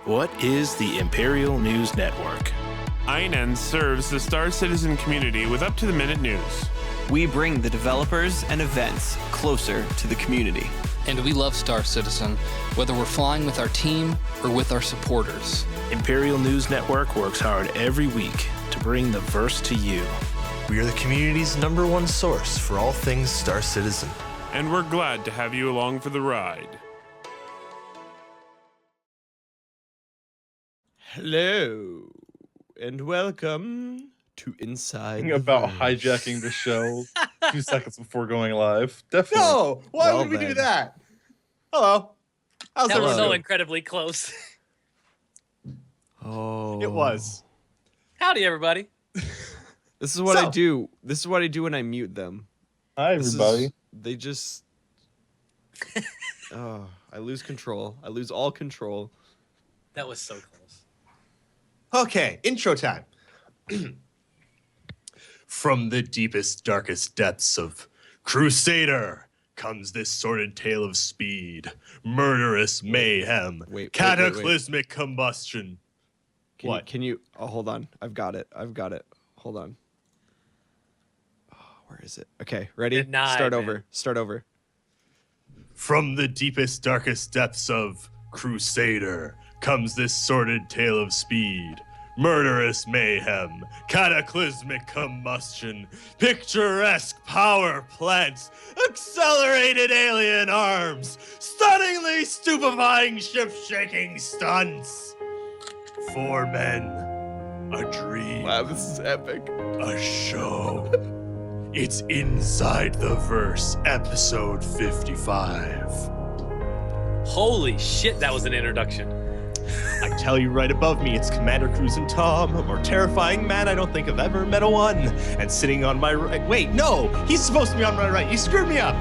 What is the Imperial News Network? INN serves the Star Citizen community with up-to-the-minute news. We bring the developers and events closer to the community. And we love Star Citizen, whether we're flying with our team or with our supporters. Imperial News Network works hard every week to bring the verse to you. We are the community's #1 source for all things Star Citizen. And we're glad to have you along for the ride. Hello, and welcome to Inside the About Verse. hijacking the show 2 seconds before going live. Definitely. No, Why well would we do then. that? Hello. How's That was everyone so doing? incredibly close. Oh, It was. Howdy, everybody. This is what I So- do. This is what I do when I mute them. Hi, This is- everybody. They just. Oh, I lose control. I lose all control. That was so close. Okay, intro time. From the deepest, darkest depths of Crusader comes this sordid tale of speed, murderous mayhem, wait. cataclysmic combustion. Can What? You, can you? Oh, hold on. I've got it. Hold on. Oh, where is it? Okay, ready? Denied, Start man. over. Start over. From the deepest, darkest depths of Crusader comes this sordid tale of speed, murderous mayhem, cataclysmic combustion, picturesque power plants, accelerated alien arms, stunningly stupefying ship-shaking stunts. 4 men, a dream, Wow, this is epic. a show. It's Inside the Verse, episode 55. Holy shit, that was an introduction. I tell you right above me, it's Commander Cruz and Tom, a more terrifying man I don't think I've ever met a one. And sitting on my right, wait, no, he's supposed to be on my right. You screwed me up.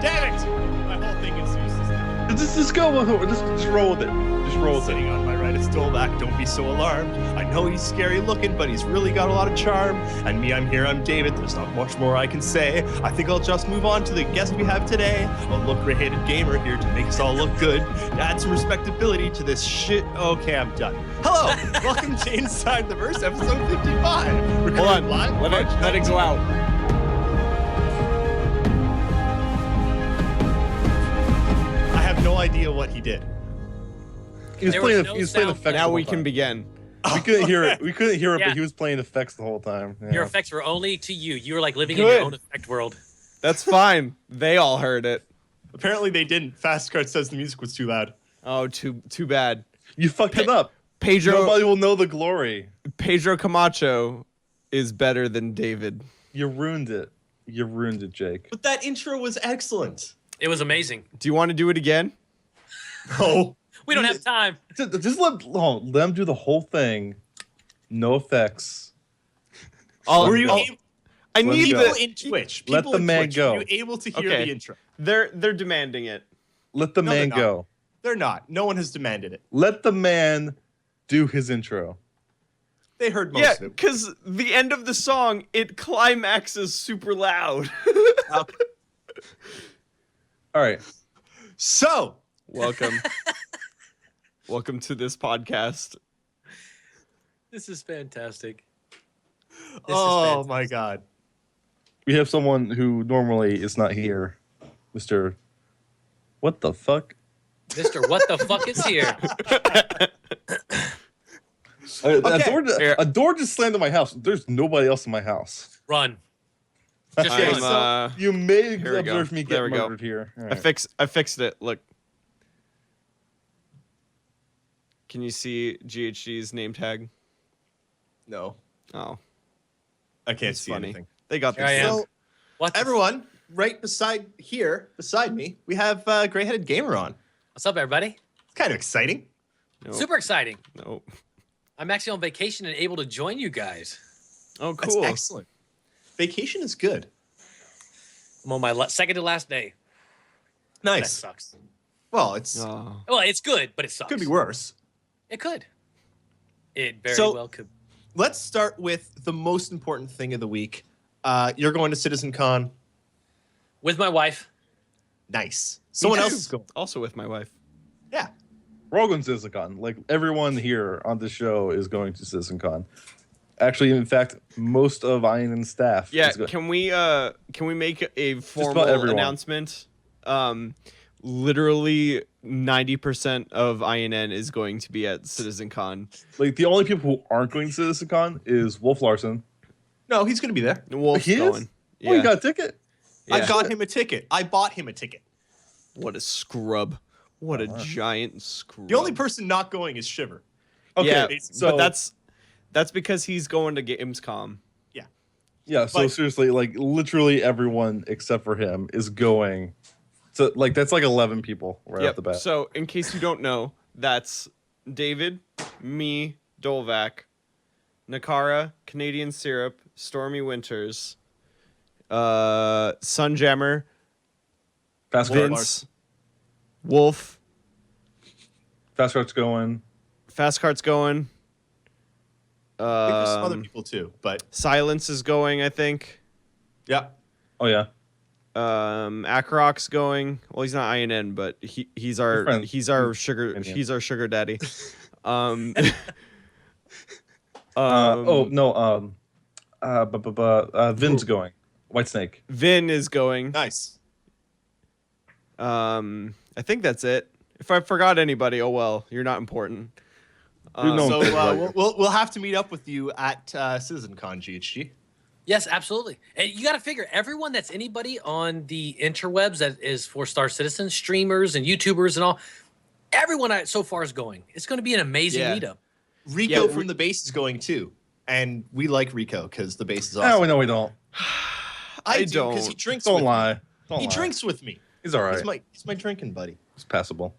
Damn it! My whole thing is useless now. Just go with it. Just roll with it. Just roll with it. Sitting on my right is Dolbach. Don't be so alarmed. I know he's scary looking, but he's really got a lot of charm. And me, I'm here. I'm David. There's not much more I can say. I think I'll just move on to the guest we have today. A GrayHeadedGamer here to make us all look good, to add some respectability to this shit. Okay, I'm done. Hello, welcome to Inside the Verse, episode 55. Recorded Hold on. live March Let it go 19th. out. I have no idea what he did. He was There playing, was no he was playing sound. effects. Now the we whole can time. begin. We couldn't hear it. We couldn't hear it, Yeah. but he was playing effects the whole time. Yeah. Your effects were only to you. You were like living in Good. your own effect world. That's fine. They all heard it. Apparently they didn't. Fast Card says the music was too loud. Oh, too bad. You fucked it up. Pedro Nobody will know the glory. Camacho is better than David. You ruined it. You ruined it, Jake. But that intro was excellent. It was amazing. Do you want to do it again? Oh. We don't have time. Just let them do the whole thing. No effects. Were you I'll- able, I Let need him people the. in Twitch? Let People the in man Twitch, go. Were you able to hear Okay. the intro? They're demanding it. Let the No, man they're not. go. They're not. No one has demanded it. Let the man do his intro. They heard most Yeah, of it. because the end of the song it climaxes super loud. All right. So, Welcome. Welcome to this podcast. This is fantastic. This is oh fantastic. my God. We have someone who normally is not here. Mr. What the fuck? Mr. What the fuck is here? Okay. A door just slammed in my house. There's nobody else in my house. Run. Just Okay, run. so- You may Here we go. observe me There get we go. murdered here. All I right. fixed it. Look. Can you see GHG's name tag? No, Oh, I can't that's see funny. anything. They got Here I this. am. So, What the everyone, right beside me, we have GrayHeadedGamer on. What's up, everybody? It's kind of exciting. No, Super exciting. no. I'm actually on vacation and able to join you guys. Oh, That's cool. excellent. Vacation is good. I'm on my second to last day. That Nice. sucks. Well, it's Oh. Well, it's good, but it sucks. could be worse. It could. It very So- well could. Let's start with the most important thing of the week. You're going to CitizenCon. With my wife. Nice. Someone Me else too. is going. Also with my wife. Yeah. We're all going to CitizenCon. Like everyone here on the show is going to CitizenCon. Actually, in fact, most of INN staff. Yeah, is can we make a about formal everyone. announcement? Literally 90% of INN is going to be at CitizenCon. Like the only people who aren't going to CitizenCon is Wolf Larson. No, he's going to be there. Wolf's He is? going. Oh, you got a ticket? I Yeah. got him a ticket. I bought him a ticket. What a scrub. What a giant scrub. The only person not going is Shiver. Okay, Yeah, so but that's because he's going to Gamescom. yeah. So but- seriously, like literally everyone except for him is going. So like that's like 11 people right off the bat. So in case you don't know, that's David, me, Dolvac, Nakara, Canadian Syrup, Stormy Winters, Sunjammer, Fast Vince, Wolf, Fast Cart's going. Fast Cart's going. I think there's some other people too, but Silence is going, I think. yeah. Oh yeah. Akrok's going. Well, he's not INN, but he's our sugar daddy. Oh no. Vin's going. Whitesnake. Vin is going. Nice. I think that's it. If I forgot anybody, oh well, you're not important. So we'll have to meet up with you at CitizenCon, GHG. Yes, absolutely. And you got to figure everyone that's anybody on the interwebs that is 4-star citizens, streamers and YouTubers and all, everyone so far is going. It's going to be an amazing meetup. Rico from the base is going too, and we like Rico because the base is awesome. No, we don't. I do don't. because he drinks. Don't with lie. Me. Don't He lie. drinks with me. He's all right. He's my drinking buddy. It's passable.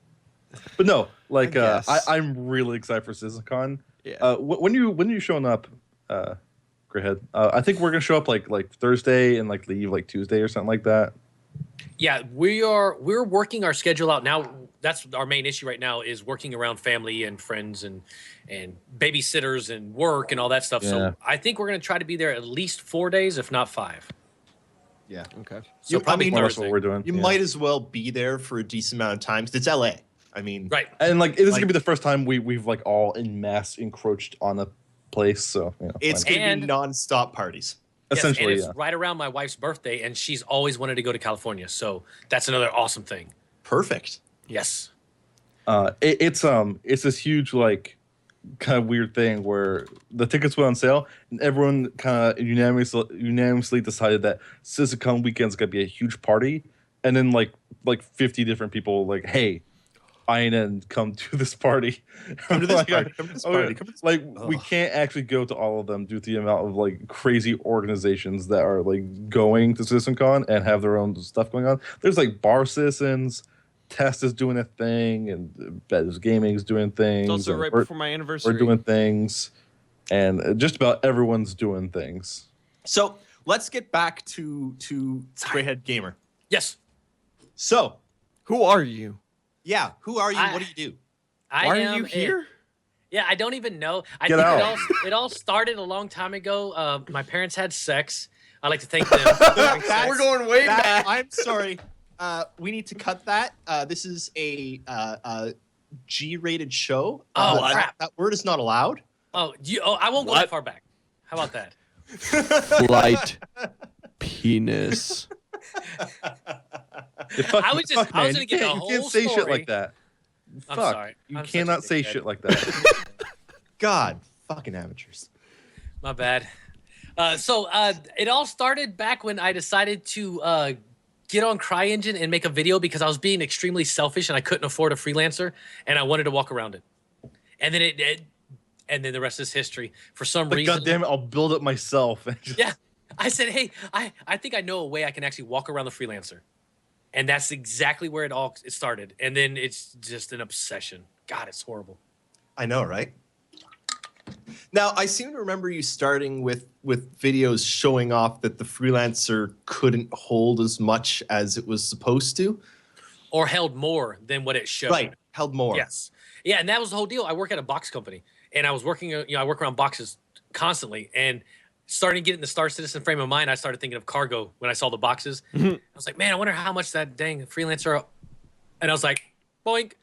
But no, like I guess. I'm really excited for CitizenCon. Yeah. When are you showing up, Grayhead? I think we're gonna show up like Thursday and like leave like Tuesday or something like that. Yeah, we're working our schedule out now. That's our main issue right now is working around family and friends and babysitters and work and all that stuff. Yeah. So I think we're going to try to be there at least 4 days, if not 5. Yeah. Okay. So probably That's Thursday. what we're doing. You yeah. might as well be there for a decent amount of time because it's LA. I mean, Right. And like this is Like- gonna be the first time we've like all in mass encroached on a place. So it's why not? going to be non-stop parties. essentially yes, and it's right around my wife's birthday, and she's always wanted to go to California. So that's another awesome thing. Perfect. Yes. It's this huge like kind of weird thing where the tickets went on sale and everyone kind of unanimously decided that CitizenCon weekend's gonna be a huge party, and then like 50 different people like, hey, INN, come to this party. Come to this Like, party. Come to this party. Come to this like we can't actually go to all of them due to the amount of like crazy organizations that are like going to CitizenCon and have their own stuff going on. There's like Bar Citizens, Test is doing a thing, and Bez Gaming is doing things. It's also and right we're- before my anniversary. We're doing things, and just about everyone's doing things. So let's get back to GrayHead Gamer. Yes. So Who are you? yeah, who are you? What do you do? I Why am are you here? Yeah, I don't even know. I Get think out. it all started a long time ago. My parents had sex. I'd like to thank them. That's- We're going way back. I'm sorry. We need to cut that. This is a G-rated show. Oh, crap. That word is not allowed. I won't go that far back. How about that? Light penis. I was just- I was gonna get the You whole can't say shit story. like that. I'm Fuck. sorry. You I'm such a cannot say dickhead. shit like that. God, fucking amateurs. My bad. So it all started back when I decided to get on CryEngine and make a video because I was being extremely selfish and I couldn't afford a freelancer and I wanted to walk around it. And then and then the rest is history. For some Like, reason, God damn it, I'll build it myself. And just- yeah, I said, hey, I think I know a way I can actually walk around the freelancer. And that's exactly where it started. And then it's just an obsession. God, it's horrible. I know, right? Now, I seem to remember you starting with videos showing off that the freelancer couldn't hold as much as it was supposed to. Or held more than what it showed. Right, held more. Yes. Yeah, and that was the whole deal. I work at a box company, and I was working, I work around boxes constantly, and starting to get in the Star Citizen frame of mind, I started thinking of cargo when I saw the boxes. I was like, man, I wonder how much that dang freelancer, and I was like, boink,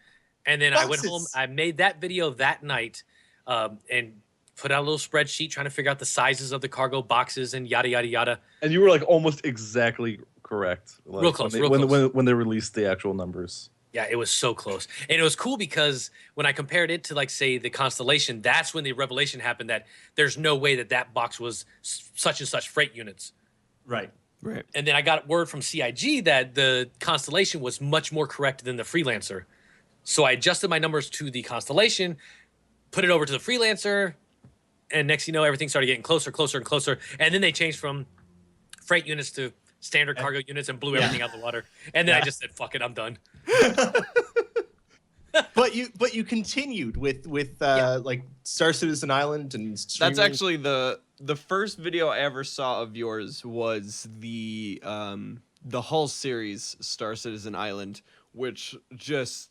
And then I went home. Boxes. I made that video that night, and put out a little spreadsheet trying to figure out the sizes of the cargo boxes and yada yada yada. And you were like almost exactly correct. Like, Real close, when they released the actual numbers. Yeah, it was so close. And it was cool because when I compared it to, like, say, the Constellation, that's when the revelation happened that there's no way that that box was such and such freight units. Right. Right. And then I got word from CIG that the Constellation was much more correct than the Freelancer. So I adjusted my numbers to the Constellation, put it over to the Freelancer, and next you know, everything started getting closer, closer, and closer. And then they changed from freight units to standard cargo units and blew everything out the water. And then I just said, fuck it, I'm done. But you continued with like Star Citizen Island and streaming. That's actually the first video I ever saw of yours was the Hull series Star Citizen Island, which just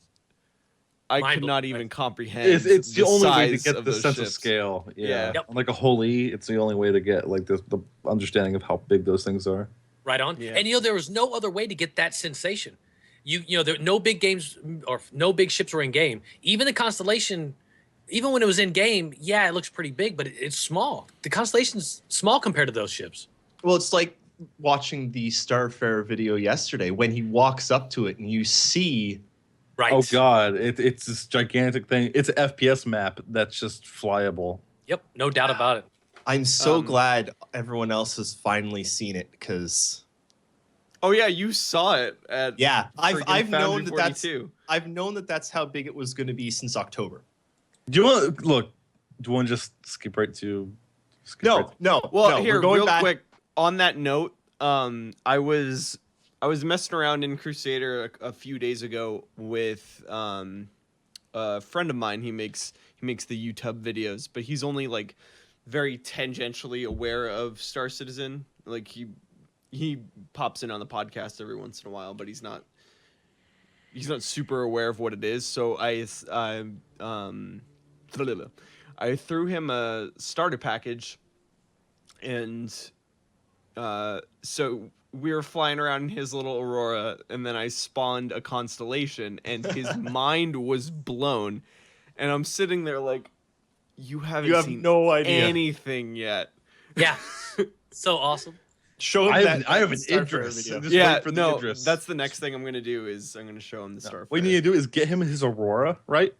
I could not even comprehend. It's the only way to size get the sense of ships. scale. Yeah. Yep. Like a holy, it's the only way to get like the understanding of how big those things are. Right on. Yeah. And, you know, there was no other way to get that sensation. You know, there no big games or no big ships were in game. Even the Constellation, even when it was in game, yeah, it looks pretty big, but it's small. The Constellation's small compared to those ships. Well, it's like watching the Starfare video yesterday when he walks up to it and you see. Right. Oh god, it's this gigantic thing. It's an FPS map that's just flyable. Yep, no doubt about it. I'm so glad everyone else has finally seen it because. Oh yeah, you saw it at I've known Foundry I've known that's how big it was going to be since October. Do you want to look? Do you want to just skip right to? No. Well, here, we're going real back. quick. On that note, I was messing around in Crusader a few days ago with a friend of mine. He makes the YouTube videos, but he's only like very tangentially aware of Star Citizen. Like he pops in on the podcast every once in a while, but he's not super aware of what it is. So I threw him a starter package, and so we were flying around in his little Aurora, and then I spawned a Constellation, and his mind was blown. And I'm sitting there like, you have seen no idea anything yet. Yeah. So awesome. Show him I have an Starfare Idris. video. Just Yeah, wait for the no, Idris. that's the next thing I'm gonna do is I'm gonna show him the Starfare. What you need to do is get him his Aurora, right?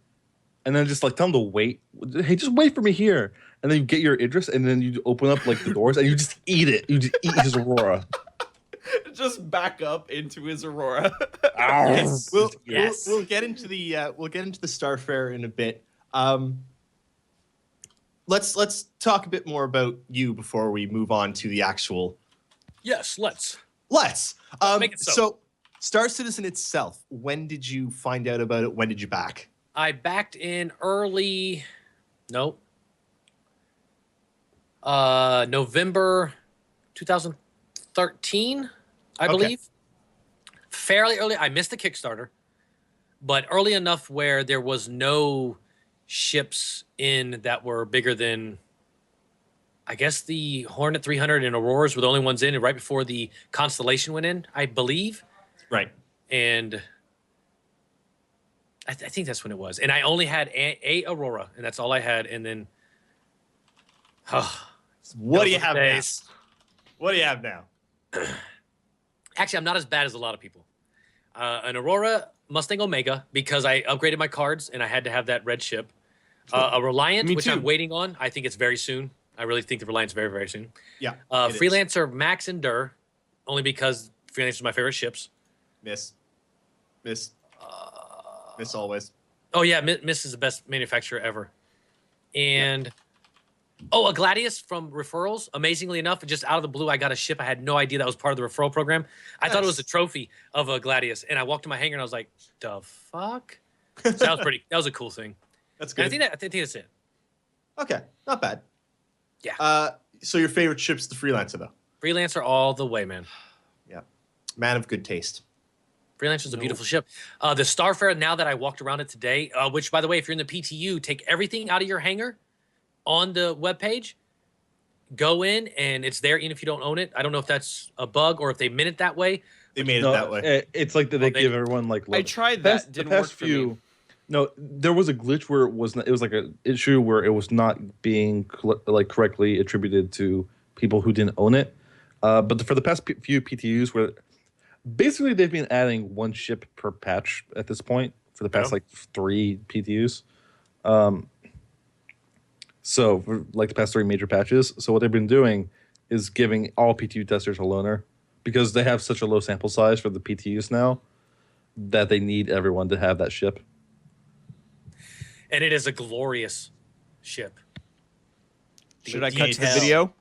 And then just like tell him to wait. Hey, just wait for me here. And then you get your Idris, and then you open up like the doors, and you just eat it. You just eat his Aurora. Just back up into his Aurora. Yes. We'll Yes. get into the Starfare in a bit. Let's talk a bit more about you before we move on to the actual. Yes, let's. Make it so. Star Citizen itself. When did you find out about it? When did you back? I backed in November 2013, I believe. Fairly early. I missed the Kickstarter, but early enough where there was no ships in that were bigger than, I guess, the Hornet 300 and Auroras were the only ones in, and right before the Constellation went in, I believe. Right. And I think that's when it was. And I only had a Aurora, and that's all I had. And then, What do you have now? days. What do you have now? Actually, I'm not as bad as a lot of people. An Aurora Mustang Omega, because I upgraded my cards and I had to have that red ship. A Reliant, Me which too. I'm waiting on. I think it's very soon. I really think the Reliant's very, very soon. Yeah. it is. Freelancer Max and Dur, only because Freelancer's my favorite ships. Miss always. Oh, yeah, Miss is the best manufacturer ever. And, a Gladius from referrals. Amazingly enough, just out of the blue, I got a ship. I had no idea that was part of the referral program. I thought it was a trophy of a Gladius. And I walked to my hangar and I was like, the fuck? So that was a cool thing. That's And good. I think that's it. Okay, not bad. Yeah. So your favorite ship's the Freelancer, though. Freelancer all the way, man. Yeah. Man of good taste. Freelancer's a beautiful ship. The Starfare, now that I walked around it today, which, by the way, if you're in the PTU, take everything out of your hangar on the webpage, go in, and it's there even if you don't own it. I don't know if that's a bug or if they meant it that way. They made it that way. It's like that they give everyone like. I tried that. Didn't work for me. No, there was a glitch where it was not, it was like an issue where it was not being like correctly attributed to people who didn't own it. But for the past few PTUs, where basically they've been adding one ship per patch at this point for the past like 3 PTUs. So for like the past 3 major patches. So what they've been doing is giving all PTU testers a loaner because they have such a low sample size for the PTUs now that they need everyone to have that ship. And it is a glorious ship. Should I cut to the video?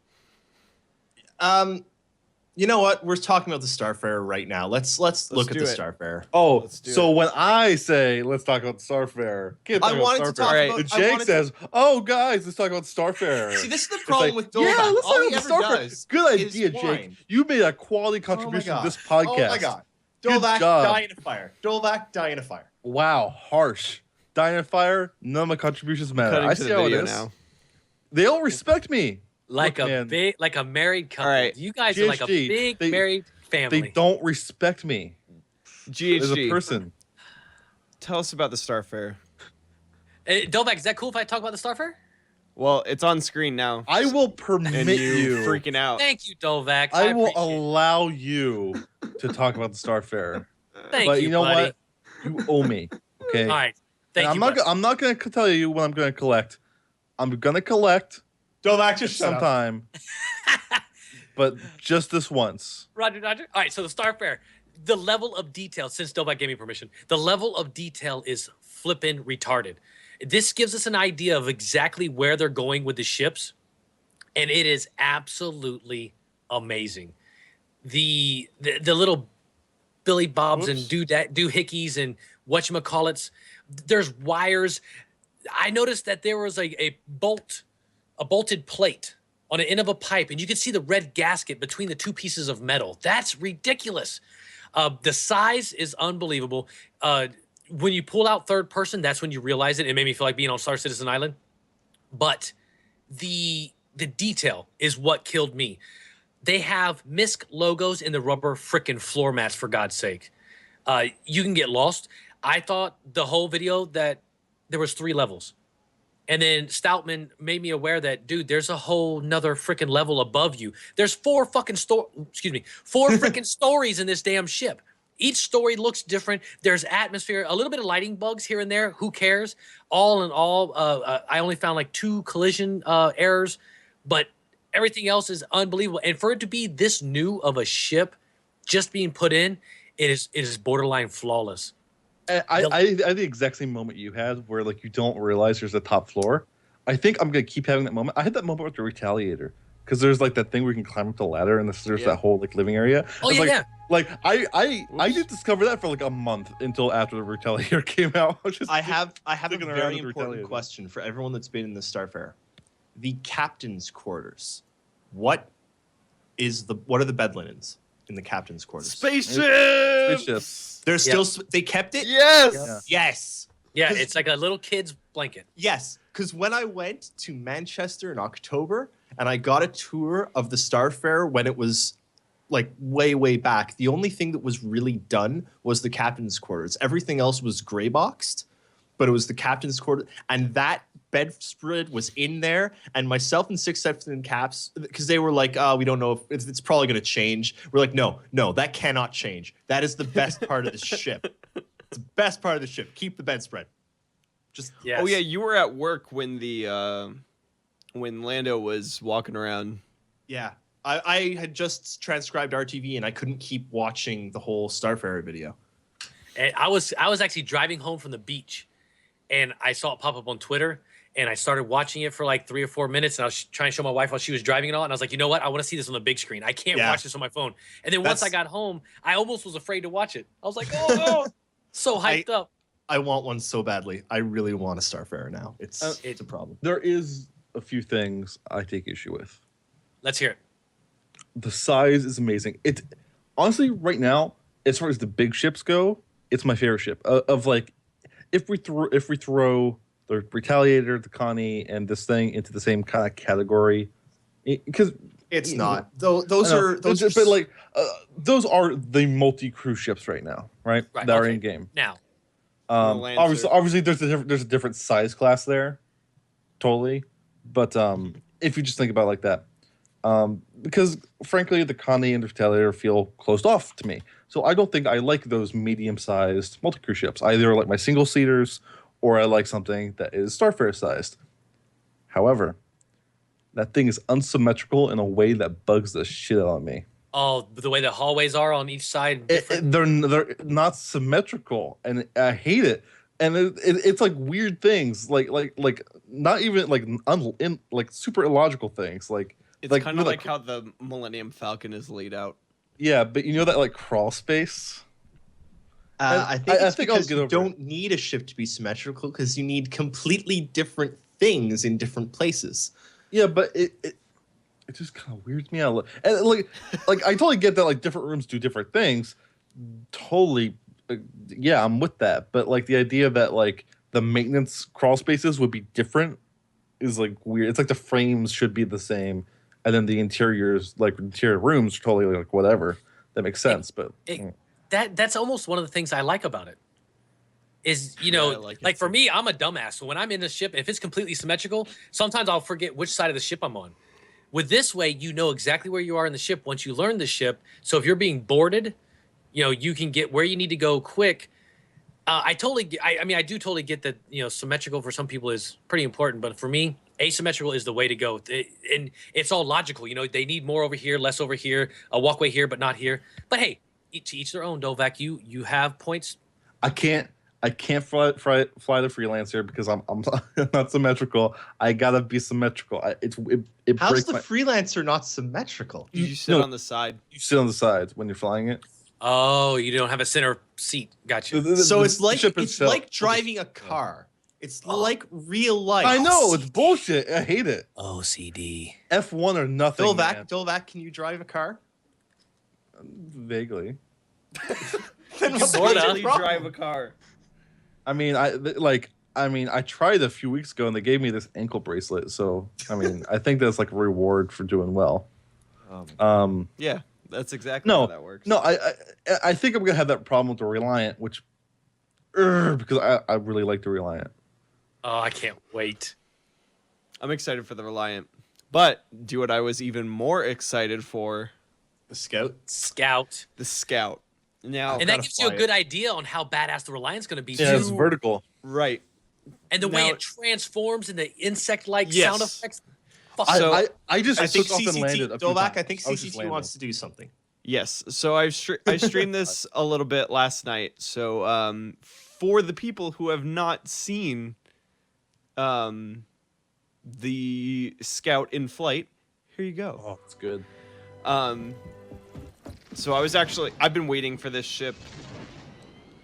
You know what? We're talking about the Starfarer right now. Let's look at the do it. Starfarer. Oh, so when I say let's talk about Starfarer, I wanted to talk about. And Jake says, "Oh, guys, let's talk about Starfarer." See, this is the problem with Dolvac. Yeah, let's All he talk ever about Starfarer. does Good is idea, whine. Jake. You made a quality contribution to this podcast. Oh my god. Good Dolvac, job. die in a fire. Dolvac, die in a fire. Wow, harsh. Die in a fire. None of my contributions matter. Cutting I to see the how it video is. now. They all respect me. Like Look, a man, big, like a married couple. All right. You guys are like a GHG, big they- married family. They don't respect me as a GHG, person. tell us about the Starfarer. Dolvac, is that cool if I talk about the Starfarer? Well, it's on screen now. I will and permit you. freaking out. Thank you, Dolvac. I will appreciate it. allow you to talk about the Starfarer. Thank But you, you know buddy. what? You owe me. Okay. All right. Thank And you. buddy. I'm not going to tell you what I'm going to collect. I'm going to collect Dolvac, just shut up. sometime. But just this once. Roger, Roger. All right, so the Starfarer, the level of detail, since Dolvac gave me permission, the level of detail is flippin' retarded. This gives us an idea of exactly where they're going with the ships, and it is absolutely amazing. The little Billy Bobs and doohickeys and whatchamacallits, there's wires. I noticed that there was a bolted plate on the end of a pipe, and you can see the red gasket between the 2 pieces of metal. That's ridiculous. The size is unbelievable. When you pull out third person, that's when you realize it. It made me feel like being on Star Citizen Island. But the detail is what killed me. They have MISC logos in the rubber frickin' floor mats, for God's sake. You can get lost. I thought the whole video that there was 3 levels. And then Stoutman made me aware that, dude, there's a whole nother freaking level above you. There's 4 freaking stories in this damn ship. Each story looks different. There's atmosphere, a little bit of lighting bugs here and there. Who cares? All in all, I only found like 2 collision errors, but everything else is unbelievable. And for it to be this new of a ship just being put in, it is borderline flawless. I had the exact same moment you had where like you don't realize there's a top floor. I think I'm gonna keep having that moment. I had that moment with the Retaliator because there's like that thing where you can climb up the ladder and there's that whole like living area. Oh yeah, like, yeah. Like I didn't discover that for like a month until after the Retaliator came out. I have a sticking around very with the important Retaliator. question for everyone that's been in the Starfarer. The captain's quarters. What are the bed linens in the captain's quarters? Spaceships. They're still they kept it? Yes. Yeah. Yes. Yeah, it's like a little kid's blanket. Yes, because when I went to Manchester in October and I got a tour of the Starfarer when it was like way back, the only thing that was really done was the captain's quarters. Everything else was gray boxed, but it was the captain's quarters, and that bedspread was in there. And myself and 6-7 Caps, because they were like, we don't know if it's probably going to change. We're like, no, that cannot change. That is the best part of the ship. It's the best part of the ship. Keep the bedspread. Just Yes. Oh yeah, you were at work when the when Lando was walking around. yeah. I had just transcribed RTV and I couldn't keep watching the whole Starfarer video. And I was actually driving home from the beach, and I saw it pop up on Twitter, and I started watching it for like 3 or 4 minutes, and I was trying to show my wife while she was driving it all, and I was like, you know what? I want to see this on the big screen. I can't watch this on my phone. And then once I got home, I almost was afraid to watch it. I was like, oh no, so hyped up. I want one so badly. I really want a Starfarer now. It's a problem. There is a few things I take issue with. Let's hear it. The size is amazing. It honestly right now, as far as the big ships go, it's my favorite ship. Of like, if we throw the Retaliator, the Connie, and this thing into the same kind of category, because It's not. Those are those are the multi-crew ships right now, right? Right, That are okay. in game. Now, Lancer. Obviously, there's a different size class there, totally. But if you just think about it like that, because frankly, the Conde and Retaliator feel closed off to me. So I don't think I like those medium-sized multi-crew ships. I either like my single-seaters or I like something that is Starfarer-sized. However, that thing is unsymmetrical in a way that bugs the shit out of me. Oh, the way the hallways are on each side. They're not symmetrical, and I hate it. And it's like weird things, like not even like super illogical things, like It's kind of like how the Millennium Falcon is laid out. Yeah, but you know that like crawl space. I think it's I'll because get you over don't need a ship to be symmetrical because you need completely different things in different places. Yeah, but it just kind of weirds me out. And like I totally get that like different rooms do different things. Totally, yeah, I'm with that. But like the idea that like the maintenance crawl spaces would be different is like weird. It's like the frames should be the same, and then the interiors, like interior rooms, are totally like whatever. That makes sense, That's almost one of the things I like about it. Is, you know, like for me, I'm a dumbass. So when I'm in the ship, if it's completely symmetrical, sometimes I'll forget which side of the ship I'm on. With this way, you know exactly where you are in the ship once you learn the ship. So if you're being boarded, you know, you can get where you need to go quick. I mean, I do totally get that, you know, symmetrical for some people is pretty important. But for me, asymmetrical is the way to go. And it's all logical. You know, they need more over here, less over here, a walkway here, but not here. But hey, to each their own, Dovak. You have points. I can't fly the Freelancer because I'm not symmetrical. I gotta be symmetrical. It How's breaks the Freelancer not symmetrical? You sit on the side. You sit on the side when you're flying it. Oh, you don't have a center seat. Gotcha. So it's like driving a car. It's like real life. I know, it's bullshit. I hate it. OCD. F1 or nothing. Dovak, can you drive a car? Vaguely. Then what's the drive a car? I mean, I tried a few weeks ago and they gave me this ankle bracelet. So, I mean, I think that's like a reward for doing well. Yeah, that's exactly how that works. No, I think I'm gonna have that problem with the Reliant, which because I really like the Reliant. Oh, I can't wait. I'm excited for the Reliant, but do what I was even more excited for: the Scout. The Scout. Now, and that gives you a good idea on how badass the Reliant's going to be. Yeah, it's vertical. Right. And the way it transforms and the insect-like sound effects. I think Dovak, I think CCT wants to do something. Yes. So I streamed this a little bit last night. So for the people who have not seen the Scout in flight, here you go. Oh, it's good. So I've been waiting for this ship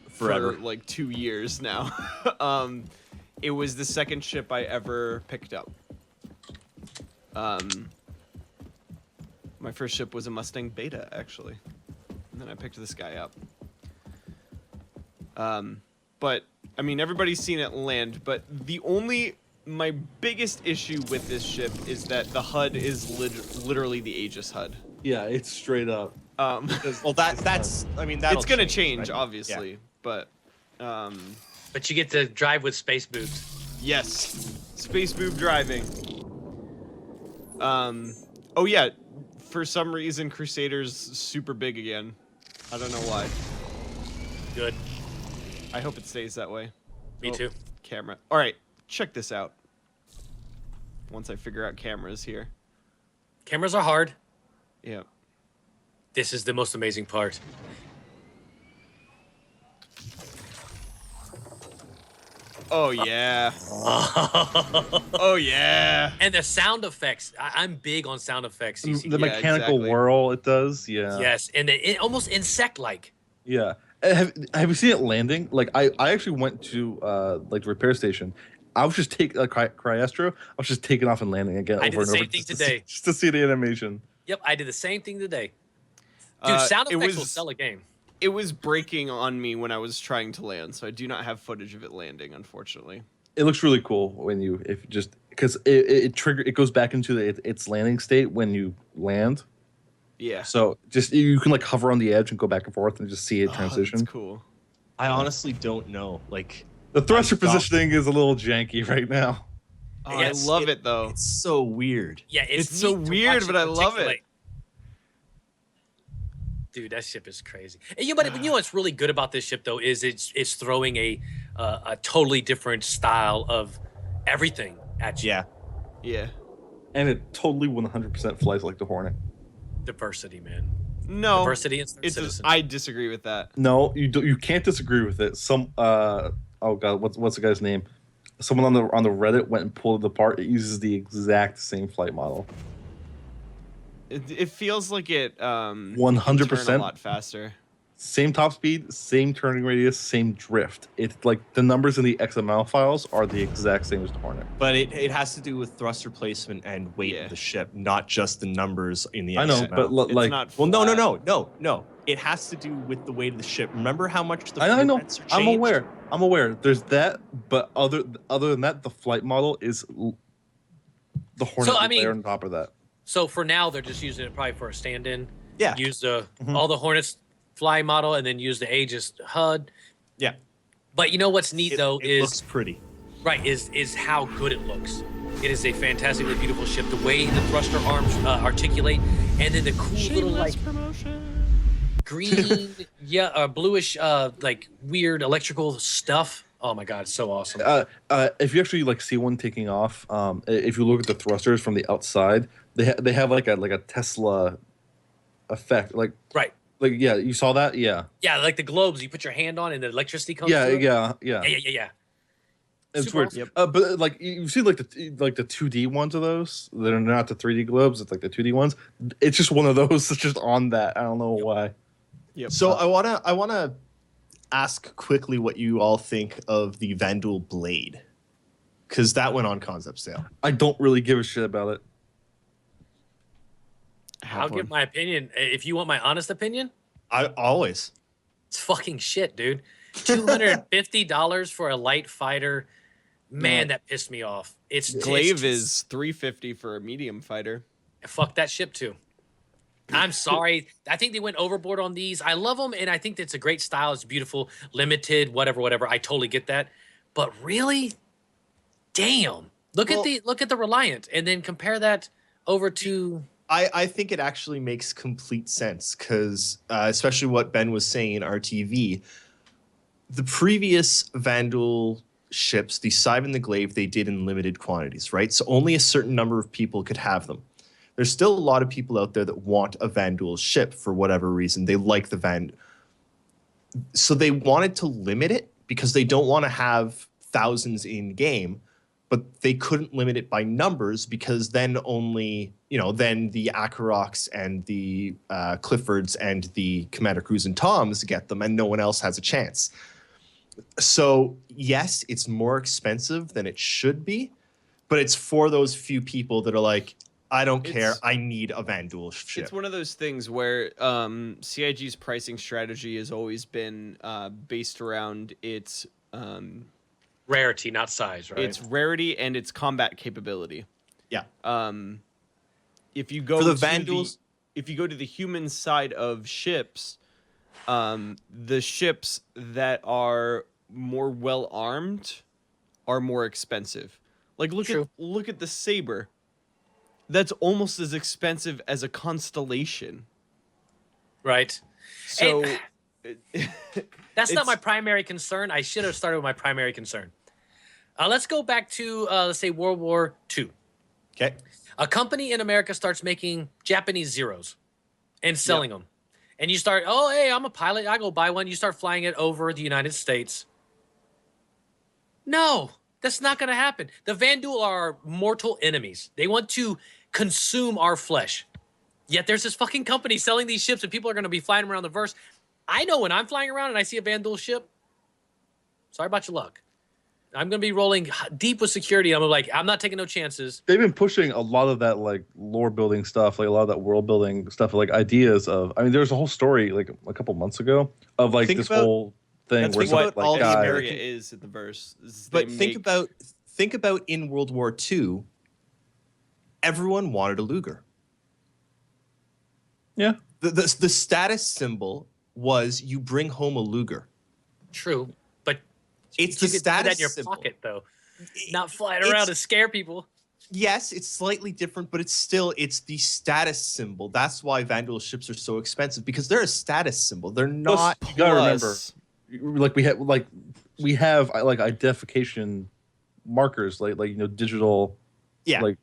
forever, for like 2 years now. It was the second ship I ever picked up. My first ship was a Mustang Beta, actually, and then I picked this guy up. But I mean, everybody's seen it land. But my biggest issue with this ship is that the HUD is literally the Aegis HUD. Yeah, it's straight up. Well, that's I mean, it's gonna change, right? obviously, yeah. But you get to drive with space boobs. Yes, space boob driving. Oh yeah, for some reason Crusader's super big again. I don't know why. Good. I hope it stays that way. Me too. Camera. All right, check this out. Once I figure out cameras here. Cameras are hard. Yeah. This is the most amazing part. Oh yeah. Oh yeah. And the sound effects. I'm big on sound effects. The mechanical whirl it does. Yeah. Yes, and almost insect-like. Yeah. Have you seen it landing? Like I actually went to like the repair station. I was just taking Cryastro. I was just taking off and landing again. I did the same thing today. Just to see the animation. Yep, I did the same thing today. Dude, sound effects will sell a game. It was breaking on me when I was trying to land, so I do not have footage of it landing, unfortunately. It looks really cool when because it goes back into its landing state when you land. Yeah. So just you can like hover on the edge and go back and forth and just see it transition. That's cool. I honestly don't know. Like The thruster positioning is a little janky right now. Oh, I love it though. It's so weird. Yeah, It's so neat to weird, watch but I love it. articulate. Dude, that ship is crazy. And you know what's really good about this ship though is it's throwing a totally different style of everything at you. Yeah. Yeah. And it totally 100% flies like the Hornet. Diversity, man. No. Diversity and citizen. I disagree with that. No, you can't disagree with it. Oh god, what's the guy's name? Someone on the Reddit went and pulled it apart. It uses the exact same flight model. It feels like it 100% a lot faster. Same top speed, same turning radius, same drift. It's like the numbers in the XML files are the exact same as the Hornet. But it has to do with thruster placement and weight of the ship, not just the numbers in the XML. I know, but like, not well, no. It has to do with the weight of the ship. Remember how much the I know. frequency changed? I'm aware. There's that, but other than that, the flight model is the Hornet layer on top of that. So for now, they're just using it probably for a stand-in. Yeah. Use all the Hornets fly model and then use the Aegis HUD. Yeah. But you know what's neat though it looks pretty. Right, is how good it looks. It is a fantastically beautiful ship. The way the thruster arms articulate, and then the cool little like green, bluish, like weird electrical stuff. Oh my god, it's so awesome. If you actually like see one taking off, if you look at the thrusters from the outside, they have like a Tesla effect, like right. Like you saw that, yeah. Yeah, like the globes you put your hand on and the electricity comes. Yeah. It's Super weird. awesome. But like you see like the 2D ones of those. They're not the 3D globes. It's like the 2D ones. It's just one of those. It's just on that. I don't know why. Yep. So I wanna ask quickly what you all think of the Vandal blade, because that went on concept sale. I don't really give a shit about it. I'll give my opinion. If you want my honest opinion, I always. It's fucking shit, dude. $250 for a light fighter. Man, that pissed me off. Glaive is $350 for a medium fighter. Fuck that ship too. I'm sorry. I think they went overboard on these. I love them, and I think it's a great style. It's beautiful, limited, whatever. I totally get that. But really, damn. Look at the Reliant, and then compare that over to. I think it actually makes complete sense because, especially what Ben was saying in RTV, the previous Vandal ships, the Sive and the Glaive, they did in limited quantities, right? So only a certain number of people could have them. There's still a lot of people out there that want a Vandal ship for whatever reason. They like the Vandal. So they wanted to limit it because they don't want to have thousands in game, but they couldn't limit it by numbers because then only, then the Akaroks and the Cliffords and the Commander Cruz and Toms get them and no one else has a chance. So yes, it's more expensive than it should be, but it's for those few people that are like, I don't care, I need a Vandal ship. It's one of those things where CIG's pricing strategy has always been based around its rarity, not size, right? It's rarity and its combat capability. Yeah. If you go for the to Vandals, if you go to the human side of ships, the ships that are more well armed are more expensive. Like look at the Saber. That's almost as expensive as a Constellation. Right. So that's not my primary concern. I should have started with my primary concern. Let's go back to, let's say, World War II. Okay. A company in America starts making Japanese Zeros and selling them. And you start, oh, hey, I'm a pilot. I go buy one. You start flying it over the United States. No, that's not going to happen. The Vandal are mortal enemies. They want to consume our flesh. Yet there's this fucking company selling these ships and people are going to be flying around the verse. I know when I'm flying around and I see a Vandal ship, sorry about your luck. I'm going to be rolling deep with security. I'm like, I'm not taking no chances. They've been pushing a lot of that like lore building stuff, like a lot of that world building stuff, like ideas of. I mean, there's a whole story like a couple months ago of like whole thing. That's where what like, all the Imperial is in the verse. But think about in World War II, everyone wanted a Luger. Yeah. The status symbol was you bring home a Luger. True, but It's you the could put that status in your symbol. pocket though, not flying around to scare people. Yes, it's slightly different, but it's the status symbol. That's why Vandal ships are so expensive, because they're a status symbol. They're not. You gotta remember, like we have like identification markers, like digital, like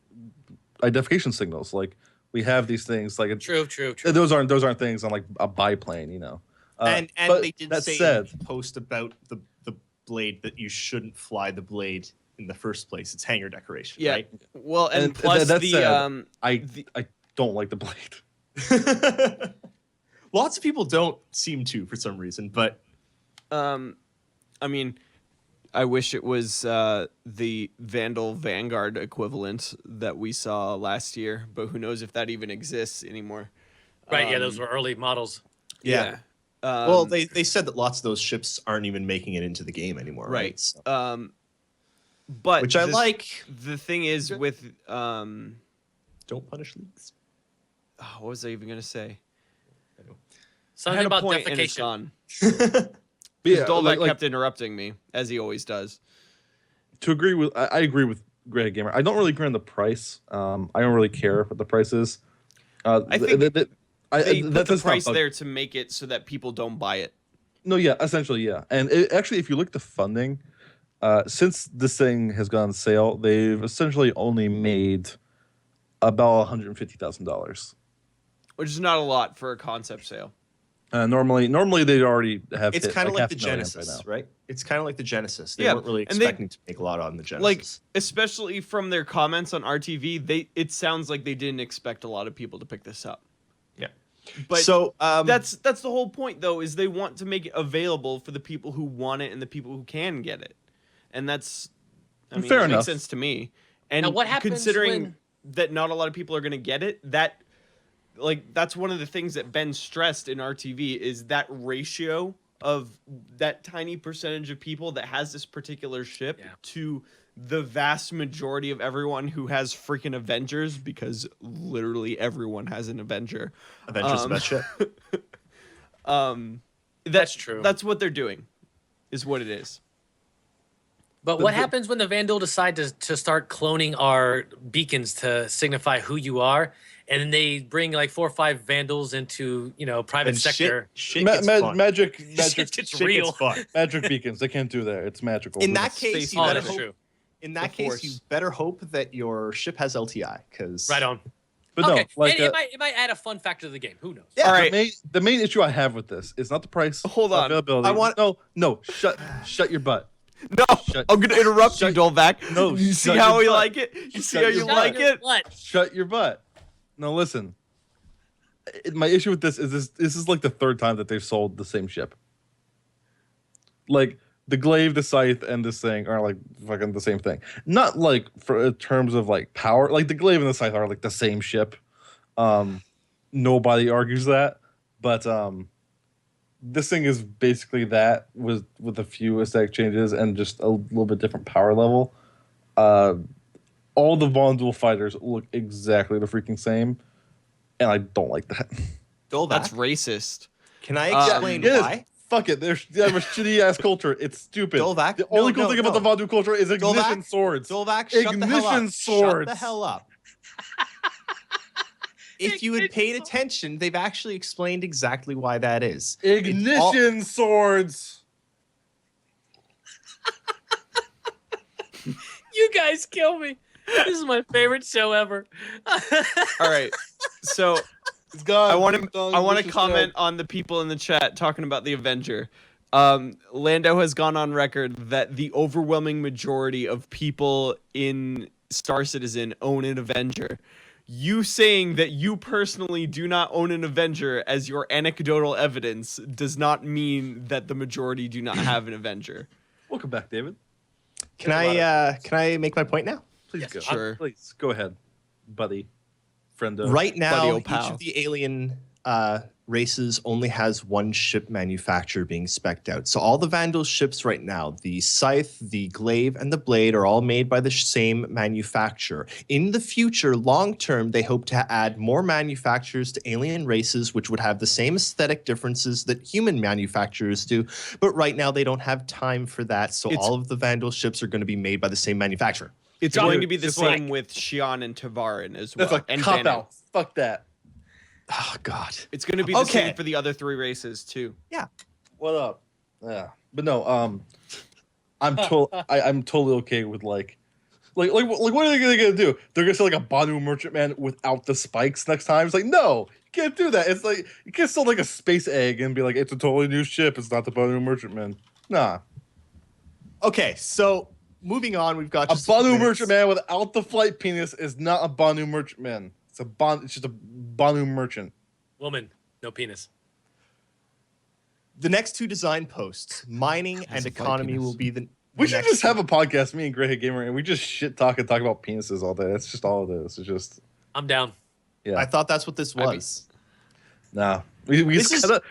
identification signals. Like we have these things. Like True. Those aren't things on like a biplane, And but they did that say said, in the post about the blade that you shouldn't fly the blade in the first place. It's hangar decoration, right? Well, and plus that the said, I don't like the blade. Lots of people don't seem to for some reason, but I mean, I wish it was the Vandal Vanguard equivalent that we saw last year, but who knows if that even exists anymore. Right, yeah, those were early models. Yeah. Well, they said that lots of those ships aren't even making it into the game anymore, right? So. But which I like. The thing is with don't punish leaks. Oh, what was I even gonna say? Something about point and it's defecation. gone. Yeah, Doldak kept interrupting me as he always does. To agree with, I agree with GrayHeadedGamer. I don't really agree on the price. I don't really care what the price is. I think they put the price not there to make it so that people don't buy it. No, yeah, essentially, yeah. And actually, if you look at the funding, since this thing has gone on sale, they've essentially only made about $150,000, which is not a lot for a concept sale. Normally they'd already have. It's kind of like the $500,000 Genesis, right? It's kind of like the Genesis. They Yeah, weren't really and they- expecting to make a lot on the Genesis. Like, especially from their comments on RTV, it sounds like they didn't expect a lot of people to pick this up. Yeah. But so that's the whole point, though, is they want to make it available for the people who want it and the people who can get it, and that's fair that enough. makes sense to me. And Now, what happens considering when- that not a lot of people are going to get it, that's one of the things that Ben stressed in RTV is that ratio of that tiny percentage of people that has this particular ship to the vast majority of everyone who has freaking Avengers, because literally everyone has an Avenger. Avengers the best ship. That's true. That's what they're doing, is what it is. But what happens when the Vandal decide to start cloning our beacons to signify who you are, and then they bring like 4 or 5 Vandals into private And sector? shit gets fun. Magic, It's real. Gets fun. magic beacons. They can't do that. It's magical. In that It's case, space you Oh, better that's hope, true. in that The case, Force. you better hope that your ship has LTI, because Right on. But Okay, no, like and it might add a fun factor to the game. Who knows? Yeah, All right. the main issue I have with this is not the price. Hold it's on. availability. I want- no. Shut your butt. No, Shut- I'm going to interrupt you, shut- Dolvac. No, You see shut how your we butt. like it? You see Shut how your you butt. like it? What? Shut your butt. No, listen. My issue with this is this is like the third time that they've sold the same ship. Like the glaive, the scythe, and this thing are like fucking the same thing. Not like for in terms of like power. Like the glaive and the scythe are like the same ship. Nobody argues that, but this thing is basically that with a few aesthetic changes and just a little bit different power level. All the Von Duel fighters look exactly the freaking same, and I don't like that. That's racist. Can I explain Yes, why? fuck it. They have a shitty ass culture. It's stupid. Dolvac, the only no, cool thing about no. the Von Duel culture is ignition Dolvac, swords. Dolvac, shut the hell up. Ignition swords. Shut the hell up. If you had paid attention, they've actually explained exactly why that is. Ignition swords. You guys kill me. This is my favorite show ever. All right. So It's gone. I want Ding to dong, comment ignition on the people in the chat talking about the Avenger. Lando has gone on record that the overwhelming majority of people in Star Citizen own an Avenger. You saying that you personally do not own an Avenger as your anecdotal evidence does not mean that the majority do not have an Avenger. Welcome back, David. Can I make my point now? Please Yes, go. sure. Please go ahead, buddy. Friendo. Right now, Buddy, each pal. of the alien races only has one ship manufacturer being spec'd out. So all the Vandal ships right now, the Scythe, the Glaive, and the Blade are all made by the same manufacturer. In the future, long term, they hope to add more manufacturers to alien races, which would have the same aesthetic differences that human manufacturers do. But right now, they don't have time for that. So all of the Vandal ships are going to be made by the same manufacturer. It's going to be the same with Xi'an and Tavarin as well. That's a and cop Venom. out. Fuck that. Oh, God. It's going to be the same for the other 3 races, too. Yeah. What up? Yeah, but no. I'm totally okay with like what are they gonna do? They're gonna say like a Banu merchantman without the spikes next time? It's like, no, you can't do that. It's like you can't sell like a space egg and be like, it's a totally new ship. It's not the Banu merchantman. Nah. Okay, so moving on, we've got A Banu merchantman without the flight penis is not a Banu merchantman. It's just a Banu merchant. Woman, no penis. The next 2 design posts, mining and economy, will be the. We should just have a podcast, me and GrayHeadedGamer, and we just shit talk and talk about penises all day. That's just all it is. It's just. I'm down. Yeah. I thought that's what this was. Nah. We cut out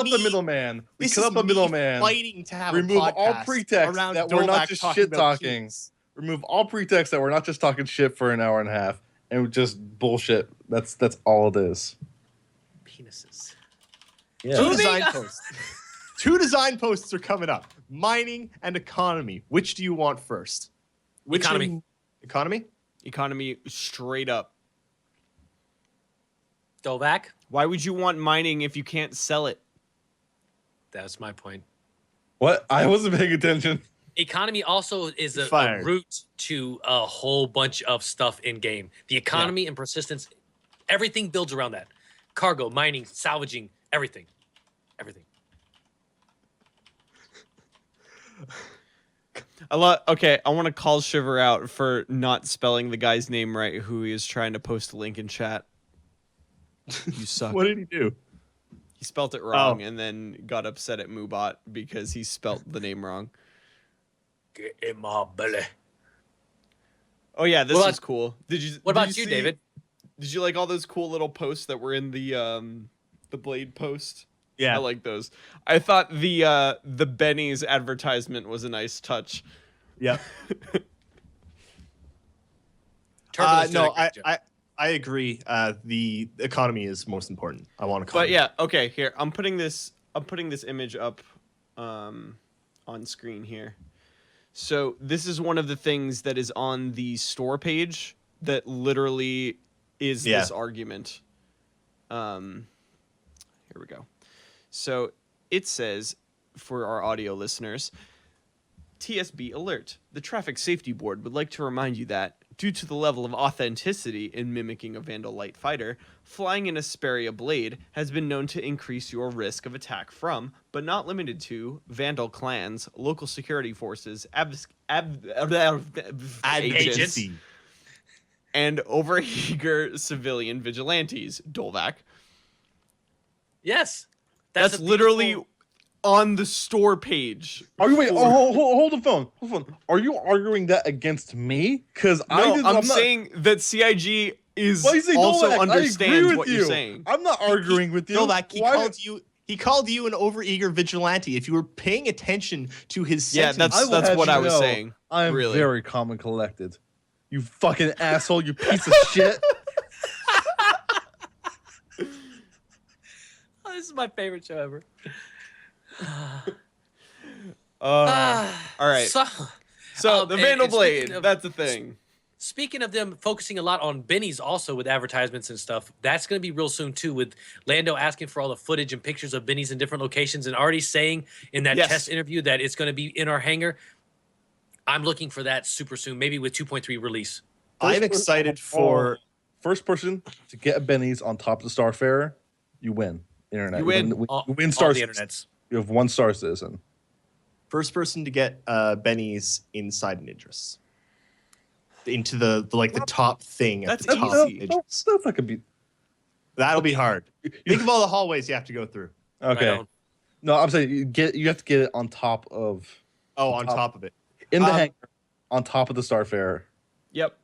the middleman. We cut out the middleman. Fighting to have remove a all podcast pretext around that we're not Dolak just talking shit about talking. penis. Remove all pretext that we're not just talking shit for an hour and a half and just bullshit. That's all it is. Penises. Yeah. 2 design posts. 2 design posts are coming up. Mining and economy. Which do you want first? Economy. Economy? Economy straight up. Dolak? Why would you want mining if you can't sell it? That's my point. What? I wasn't paying attention. Economy also is a Fired. route to a whole bunch of stuff in game. The economy and persistence, everything builds around that. Cargo, mining, salvaging, everything. Everything. Okay, I want to call Shiver out for not spelling the guy's name right who he is trying to post a link in chat. You suck. What did he do? He spelt it wrong and then got upset at Moobot because he spelt the name wrong. Get in my belly. Oh yeah, this is cool. What about you, David? Did you like all those cool little posts that were in the Blade post? Yeah. I like those. I thought the Benny's advertisement was a nice touch. Yep. No, I agree. The economy is most important. I want economy. But yeah, okay, here. I'm putting this image up on screen here. So this is one of the things that is on the store page that literally is this argument. Here we go. So it says, for our audio listeners, TSB alert. The Traffic Safety Board would like to remind you that, due to the level of authenticity in mimicking a Vandal light fighter, flying an Asperia blade has been known to increase your risk of attack from, but not limited to, Vandal clans, local security forces, agents, and overeager civilian vigilantes. Dolvac. Yes. That's literally on the store page. Are you hold the phone. Are you arguing that against me? Because I'm saying that CIG is also understands what you're saying. I'm not arguing with you. Dolak, he called you an overeager vigilante. If you were paying attention to his sentence, that's what I was saying. I am really very calm and collected. You fucking asshole, you piece of shit. This is my favorite show ever. All right. So the Vandal Blade, that's the thing. Speaking of them focusing a lot on Benny's also with advertisements and stuff, that's going to be real soon too, with Lando asking for all the footage and pictures of Benny's in different locations and already saying in that test interview that it's going to be in our hangar. I'm looking for that super soon, maybe with 2.3 release. I'm excited for first person to get Benny's on top of the Starfarer. You win. Internet. You win. You win Star the internets. You have 1 Star Citizen. First person to get Benny's inside an Idris. Into the top thing at the top. That's That's not gonna be. That'll be hard. Think of all the hallways you have to go through. Okay. Right. No, I'm saying you have to get it on top of. Oh, on top of it. In the hangar, on top of the Starfarer. Yep.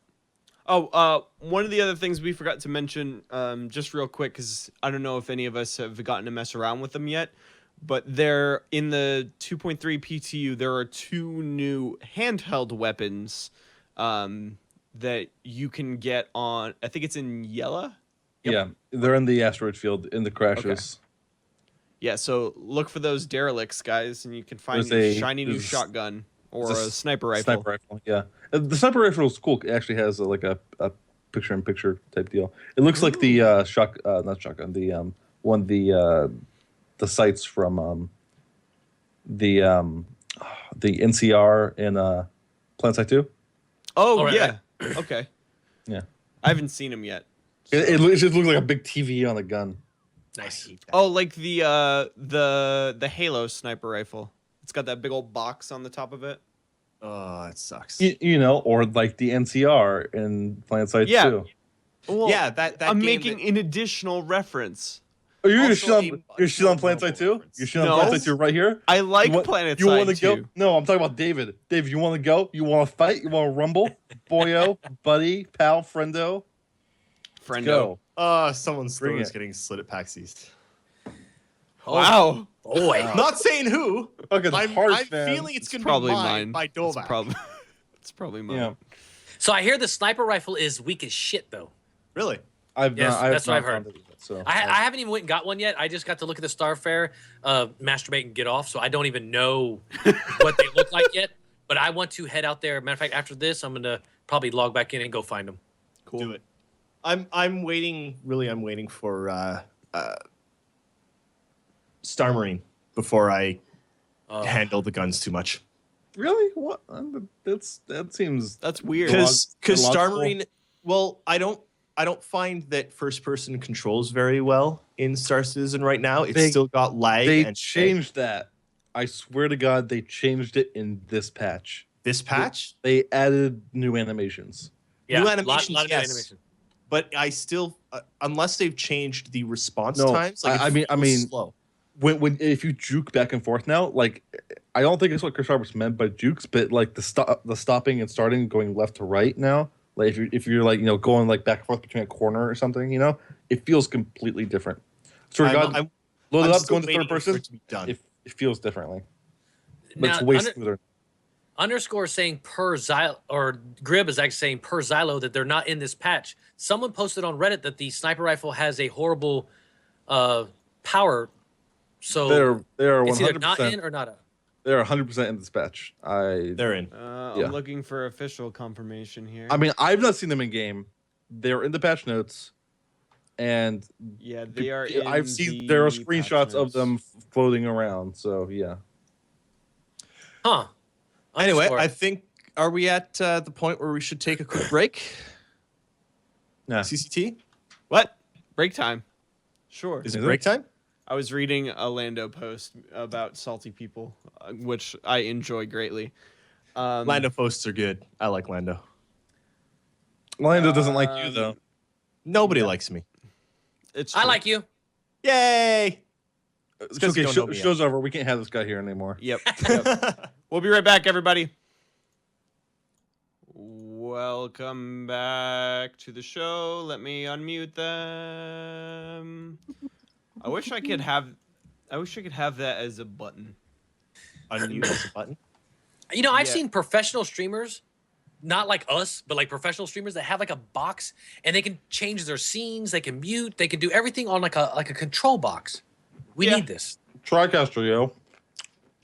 One of the other things we forgot to mention, just real quick, because I don't know if any of us have gotten to mess around with them yet, but they're in the 2.3 PTU. There are 2 new handheld weapons that you can get on. I think it's in Yella. Yep. Yeah, they're in the asteroid field in the crashes. Okay. Yeah, so look for those derelicts, guys, and you can find a shiny new shotgun or a sniper rifle. Sniper rifle, yeah. The sniper rifle is cool. It actually has like a picture-in-picture type deal. It looks like the not shotgun, the sights from the NCR in PlanetSide 2. Oh, right, yeah. Okay. Yeah. I haven't seen him yet. It just looks like a big TV on a gun. Nice. Oh, like the Halo sniper rifle. It's got that big old box on the top of it. Oh, it sucks. Or like the NCR in PlanetSide 2. Well, Yeah, that I'm game making an additional reference. Oh, you're Also shit on PlanetSide 2? You're shit on No. PlanetSide 2 right here? I like PlanetSide PlanetSide 2. You want to go? No, I'm talking about David. David, you want to go? You want to fight? You want to rumble? Boyo, buddy, pal, friendo. Friendo. Go. Someone's Bring throat is it. getting slit at PAX East. Wow. Boy. Not saying who. Fucking I'm harsh, man. feeling it's going to Probably be mine. by Dolvac. It's probably mine. Yeah. So I hear the sniper rifle is weak as shit, though. Really? That's what I've heard. found it yet, so I haven't even went and got one yet. I just got to look at the Star Fair, masturbate and get off. So I don't even know what they look like yet. But I want to head out there. Matter of fact, after this, I'm gonna probably log back in and go find them. Cool. Do it. I'm waiting. Really, I'm waiting for Star Marine before I handle the guns too much. Really? What? That seems That's weird. Because Star illogical. Marine. Well, I don't find that first person controls very well in Star Citizen right now. It's still got lag. They and changed that. I swear to God, they changed it in this patch. this patch. They added new animations. Yeah, New animations, lot of yes. new animation. But I still, unless they've changed the response No, times, I it mean- feels slow. When if you juke back and forth now, like I don't think it's what Chris Roberts meant by jukes, but like the stopping and starting, going left to right now. Like if you're like going like back and forth between a corner or something, it feels completely different. So I'm load it up, still go into waiting third for person. it to be done. It feels differently, but Now, it's way smoother. Underscore saying per Xylo, or Grib is actually saying per Xylo that they're not in this patch. Someone posted on Reddit that the sniper rifle has a horrible power. So They're it's either 100%. not in or not. They're 100% in this patch. They're in. Yeah. I'm looking for official confirmation here. I mean, I've not seen them in game. They're in the patch notes, and yeah, they are. In I've seen the there are patch screenshots of notes. them floating around. So yeah. Huh. Anyway, Underscore. I think, are we at the point where we should take a quick break? Nah. CCT? What? Break time. Sure. Is it break time? I was reading a Lando post about salty people, which I enjoy greatly. Lando posts are good. I like Lando. Lando doesn't like you though. Nobody likes me. It's I true. like you. Yay! It's 'cause you okay. don't know me Show's over. We can't have this guy here anymore. Yep. We'll be right back, everybody. Welcome back to the show. Let me unmute them. I wish I could have that as a button. Unmute as a button. I've Yeah. seen professional streamers, not like us, but like professional streamers that have like a box and they can change their scenes, they can mute, they can do everything on like a control box. We need this. TriCaster, yo.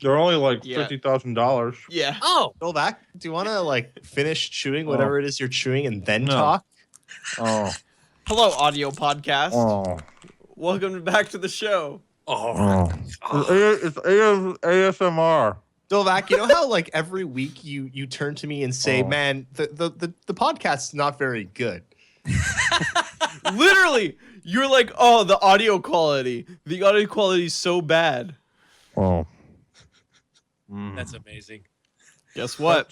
They're only like Yeah. $50,000. Yeah. Oh, Go back. Do you want to finish chewing whatever it is you're chewing and then talk? Oh. Hello, audio podcast. Oh. Welcome back to the show. It's ASMR. Dolvac, you know how every week you turn to me and say, "Man, the podcast's not very good." Literally, you're like, "Oh, the audio quality. The audio quality is so bad." Oh. that's amazing. Guess what?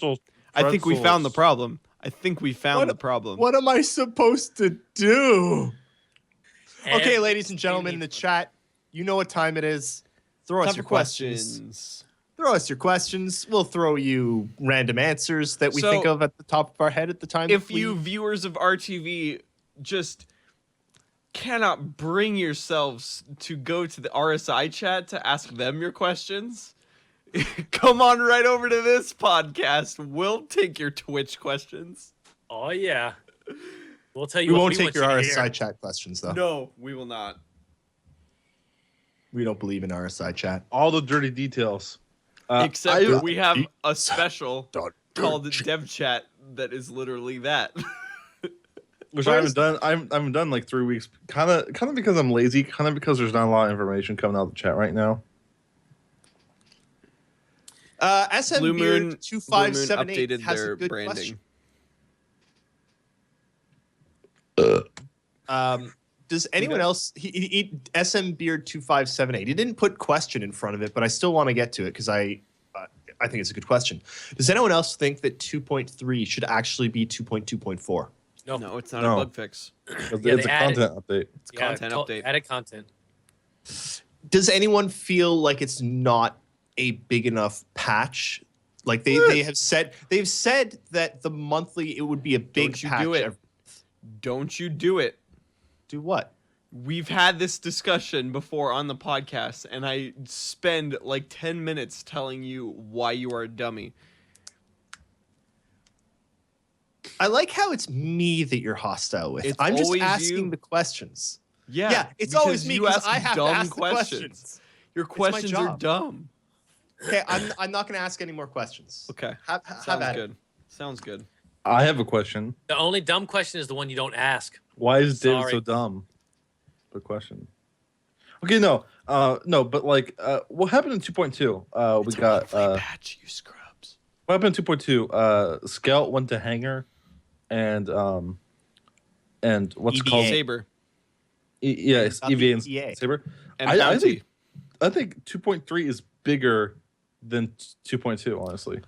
I think we found the problem. I think we found the problem. What am I supposed to do? Okay, Every ladies and gentlemen in the chat, you know what time it is. Throw us Time your for questions. questions. Throw us your questions. We'll throw you random answers that we think of at the top of our head at the time. If you viewers of RTV just cannot bring yourselves to go to the RSI chat to ask them your questions, come on right over to this podcast. We'll take your Twitch questions. Oh yeah, we'll tell you. We won't take your RSI chat questions though. No, we will not. We don't believe in RSI chat. All the dirty details. Except we have a special called Dev Chat that is literally that. Which I haven't done. I haven't done like 3 weeks. Kind of because I'm lazy. Kind of because there's not a lot of information coming out of the chat right now. SM Blue Moon Beard 2578 updated has their a good branding. Question. Does anyone else? SM Beard 2578. He didn't put question in front of it, but I still want to get to it because I think it's a good question. Does anyone else think that 2.3 should actually be 2.2.4? No, it's not a bug fix. It's a content update. It's a content update. Added content. Does anyone feel like it's not a big enough patch? Like they've said that the monthly it would be a big Don't you patch. do it. Don't you do it. Do what? We've had this discussion before on the podcast, and I spend like 10 minutes telling you why you are a dummy. I like how it's me that you're hostile with. It's I'm just always asking you. the questions. Yeah, it's always me you because ask I have to dumb ask the questions. Your my questions are job. dumb. Okay, I'm not going to ask any more questions. Okay, Have sounds at it. good. Sounds good. I have a question. The only dumb question is the one you don't ask. Why is David Sorry. so dumb? Good question. Okay, no, but like, what happened in 2.2? We got patch, you scrubs. what happened in 2.2? Scout went to hangar, and what's it called? Saber Yes, Not the EVA and EA. Saber. and I Bounty. think 2.3 is bigger than 2.2. Honestly,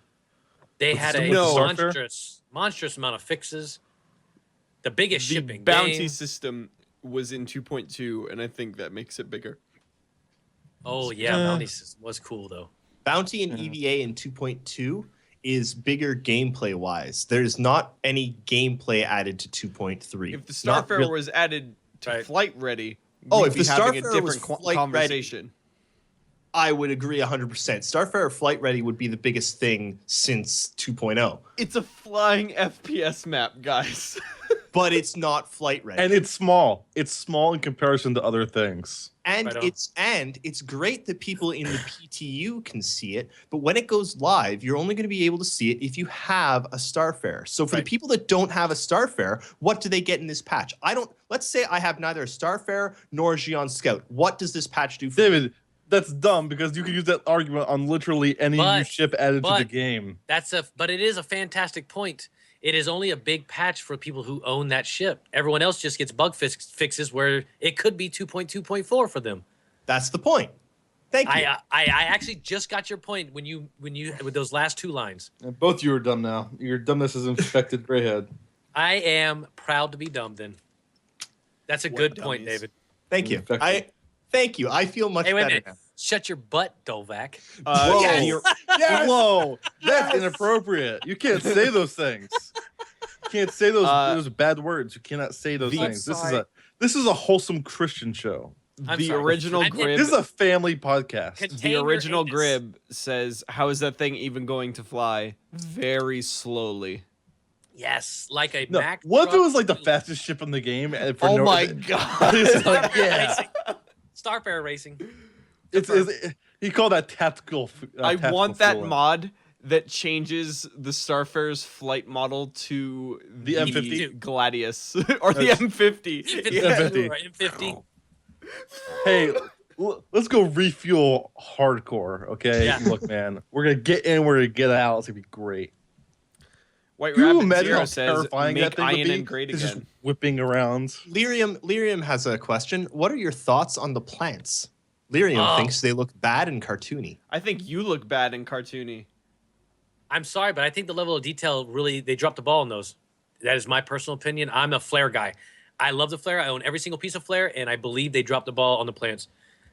They had a No. monstrous amount of fixes. The biggest The shipping bounty game. system was in 2.2, and I think that makes it bigger. Oh yeah, bounty system was cool though. Bounty and EVA in 2.2 is bigger gameplay wise. There's not any gameplay added to 2.3. If the Not Starfarer really. was added to Right. Flight Ready, Oh, we'd if be the having Starfarer a was different Flight Ready- conversation. I would agree 100%. Starfarer Flight Ready would be the biggest thing since 2.0, It's a flying FPS map, guys. but it's not Flight Ready. and it's small. It's small in comparison to other things. And Right on. it's great that people in the PTU can see it, but when it goes live, you're only going to be able to see it if you have a Starfarer. So for the people that don't have a Starfarer, what do they get in this patch? Let's say I have neither a Starfarer nor a Xi'an Scout. What does this patch do for me? David, that's dumb because you can use that argument on literally any new ship added to the game. But it is a fantastic point. It is only a big patch for people who own that ship. Everyone else just gets bug fixes where it could be 2.2.4 for them. That's the point. Thank you. I actually just got your point when you with those last two lines. And both you are dumb now. Your dumbness has infected Grayhead. I am proud to be dumb then. That's a good point, dummies. David. Thank you. Infected. Thank you. I feel much Hey, wait a better minute. now. Shut your butt, Dovak. Whoa. Yes. Whoa, that's inappropriate. You can't say those things. You can't say those bad words. You cannot say those things. This is a wholesome Christian show. I'm The sorry. original I didn't- Grib. This is a family podcast. Contain The your original anus. Grib says, "How is that thing even going to fly?" Very slowly. Yes, like a No, Mack. what if it truck was like the team. fastest ship in the game? And for Oh no, my god! It's like, yeah. Racing. Starfarer Racing. He called that tactical. I tactical want that fueling. mod that changes the Starfarer's flight model to The M50? Gladius or the That's- M50. M50. M50. Hey, let's go refuel hardcore. Okay, Yeah. look, man, we're gonna get in, we're gonna get out. It's gonna be great. White Can you Rabbit imagine Zero how says, terrifying "Make that thing would be? INN great It's just again." whipping around. Lyrium has a question. What are your thoughts on the plants? Lyrium thinks they look bad and cartoony. I think you look bad and cartoony. I'm sorry, but I think the level of detail really they dropped the ball in those. That is my personal opinion. I'm a flare guy. I love the flare. I own every single piece of flare, and I believe they dropped the ball on the plants.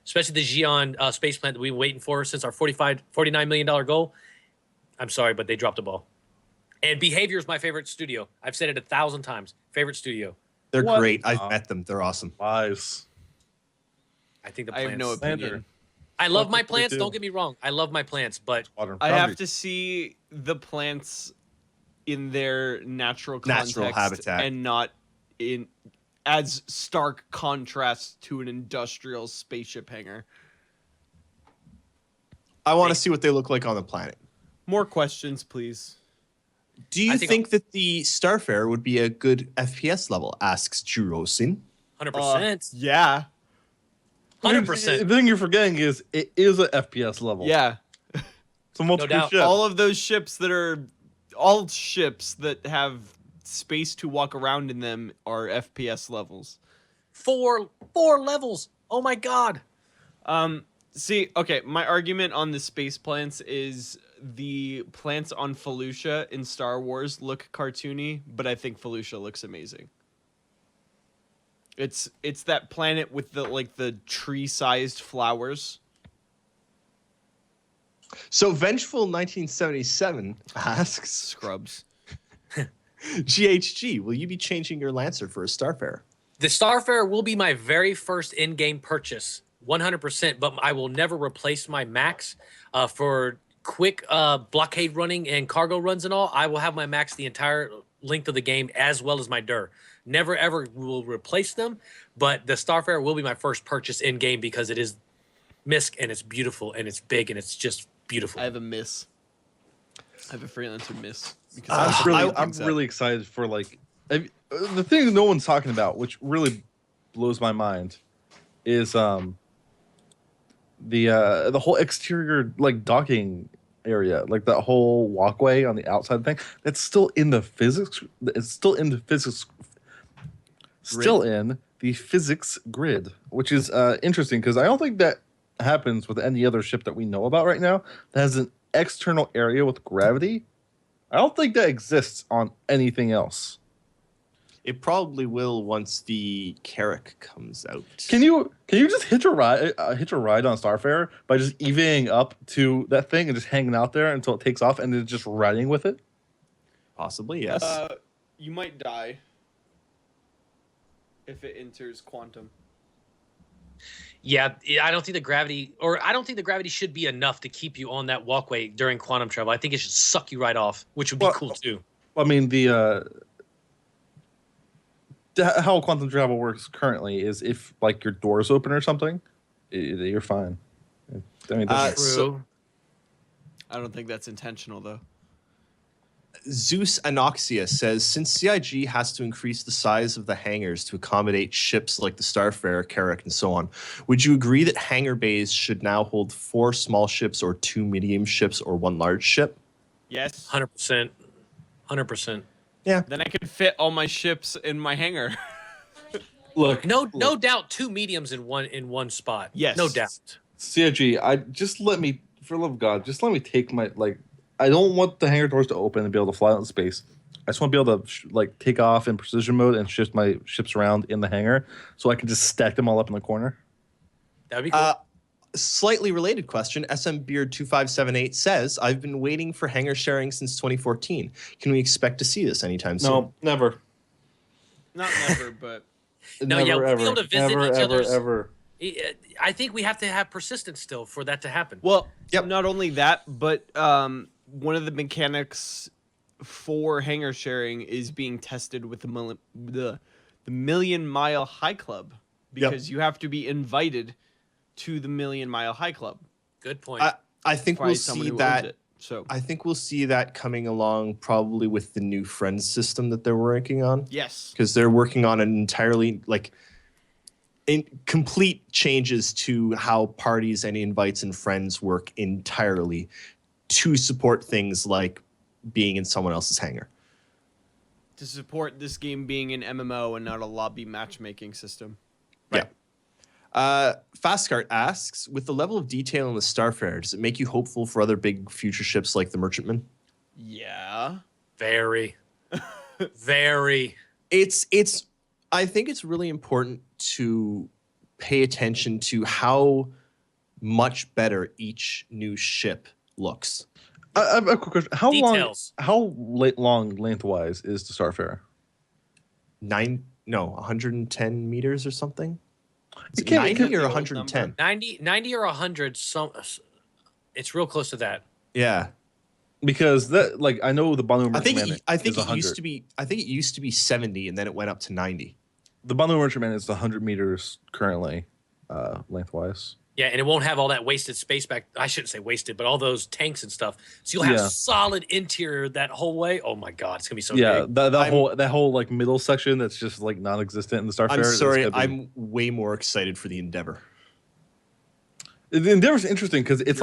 especially the Xi'an space plant that we've been waiting for since our $49 million goal. I'm sorry, but they dropped the ball. And Behavior is my favorite studio. I've said it 1,000 times. Favorite studio. They're What? great. I've met them. They're awesome. Lies. I think the I plants. have no opinion. I love my What do they plants. do? Don't get me wrong. I love my plants, but I have to see the plants in their natural context habitat. and not in as stark contrast to an industrial spaceship hangar. I want to see what they look like on the planet. More questions, please. Do you I think think that the Starfarer would be a good FPS level? Asks Jurosin. 100%. Yeah. 100%. The thing you're forgetting is it is a FPS level. Yeah. So multiple doubt. ships. All of those ships that are all ships that have space to walk around in them are FPS levels. Four levels. Oh my god. See, okay, my argument on the space plants is the plants on Felucia in Star Wars look cartoony, but I think Felucia looks amazing. It's that planet with the tree-sized flowers. So Vengeful 1977 asks, Scrubs. GHG, will you be changing your Lancer for a Starfarer? The Starfarer will be my very first in-game purchase, 100%, but I will never replace my Max for quick blockade running and cargo runs and all. I will have my Max the entire length of the game as well as my DUR. Never, ever will replace them, but the Starfarer will be my first purchase in-game because it is MISC and it's beautiful and it's big and it's just beautiful. I have a miss. I have a freelancer miss. Because I'm really excited for the thing that no one's talking about, which really blows my mind, is the whole exterior docking area, that whole walkway on the outside thing. That's still in the physics. It's still in the physics. Still in the physics grid, which is interesting because I don't think that happens with any other ship that we know about right now that has an external area with gravity. I don't think that exists on anything else. It probably will once the Carrack comes out. Can you just hitch a ride on Starfarer by just EVing up to that thing and just hanging out there until it takes off and then just riding with it? Possibly, yes. You might die if it enters quantum. Yeah, I don't think the gravity should be enough to keep you on that walkway during quantum travel. I think it should suck you right off, which would be cool too. I mean, how quantum travel works currently is if your doors open or something, you're fine. I mean, that's True. I don't think that's intentional though. Zeus Anoxia says, since CIG has to increase the size of the hangars to accommodate ships like the Starfarer, Carrack, and so on, would you agree that hangar bays should now hold 4 small ships or 2 medium ships or 1 large ship? Yes. 100%. 100%. Yeah. Then I could fit all my ships in my hangar. look. No doubt 2 mediums in one spot. Yes. No doubt. CIG, for the love of God, just let me take my I don't want the hangar doors to open and be able to fly out in space. I just want to be able to take off in precision mode and shift my ships around in the hangar so I can just stack them all up in the corner. That'd be cool. Slightly related question. SM Beard 2578 says, I've been waiting for hangar sharing since 2014. Can we expect to see this anytime soon? No, never. Not never, but No, never, yeah, we'll ever, be able to visit never, each ever, other's- ever. I think we have to have persistence still for that to happen. well, Yep. not only that, but one of the mechanics for hangar sharing is being tested with the Million Mile High Club because you have to be invited to the Million Mile High Club. Good point. I think by we'll someone see who owns that. it. So I think we'll see that coming along probably with the new Friends system that they're working on. yes, Because they're working on an entirely complete changes to how parties and invites and friends work entirely to support things like being in someone else's hangar. to support this game being an MMO and not a lobby matchmaking system. Right. Fastcart asks, with the level of detail in the Starfarer, does it make you hopeful for other big future ships like the Merchantman? Yeah. Very. Very. It's I think it's really important to pay attention to how much better each new ship looks. I have a quick question. Details. How long lengthwise is the Starfarer? 110 meters or something. It can't- 90 or 110? 90 or 100. It's real close to that. Yeah. Because that, like, I know the Banu I think Merchantman it is 100. used to be 70 and then it went up to 90. The Banu Merchantman is 100 meters currently, lengthwise. Yeah, and it won't have all that wasted space back. I shouldn't say wasted, but all those tanks and stuff. So you'll have solid interior that whole way. Oh my god, it's gonna be so big. that whole like middle section that's just like non-existent in the Starfarer. I'm sorry, I'm way more excited for the Endeavor. The Endeavor's interesting because it's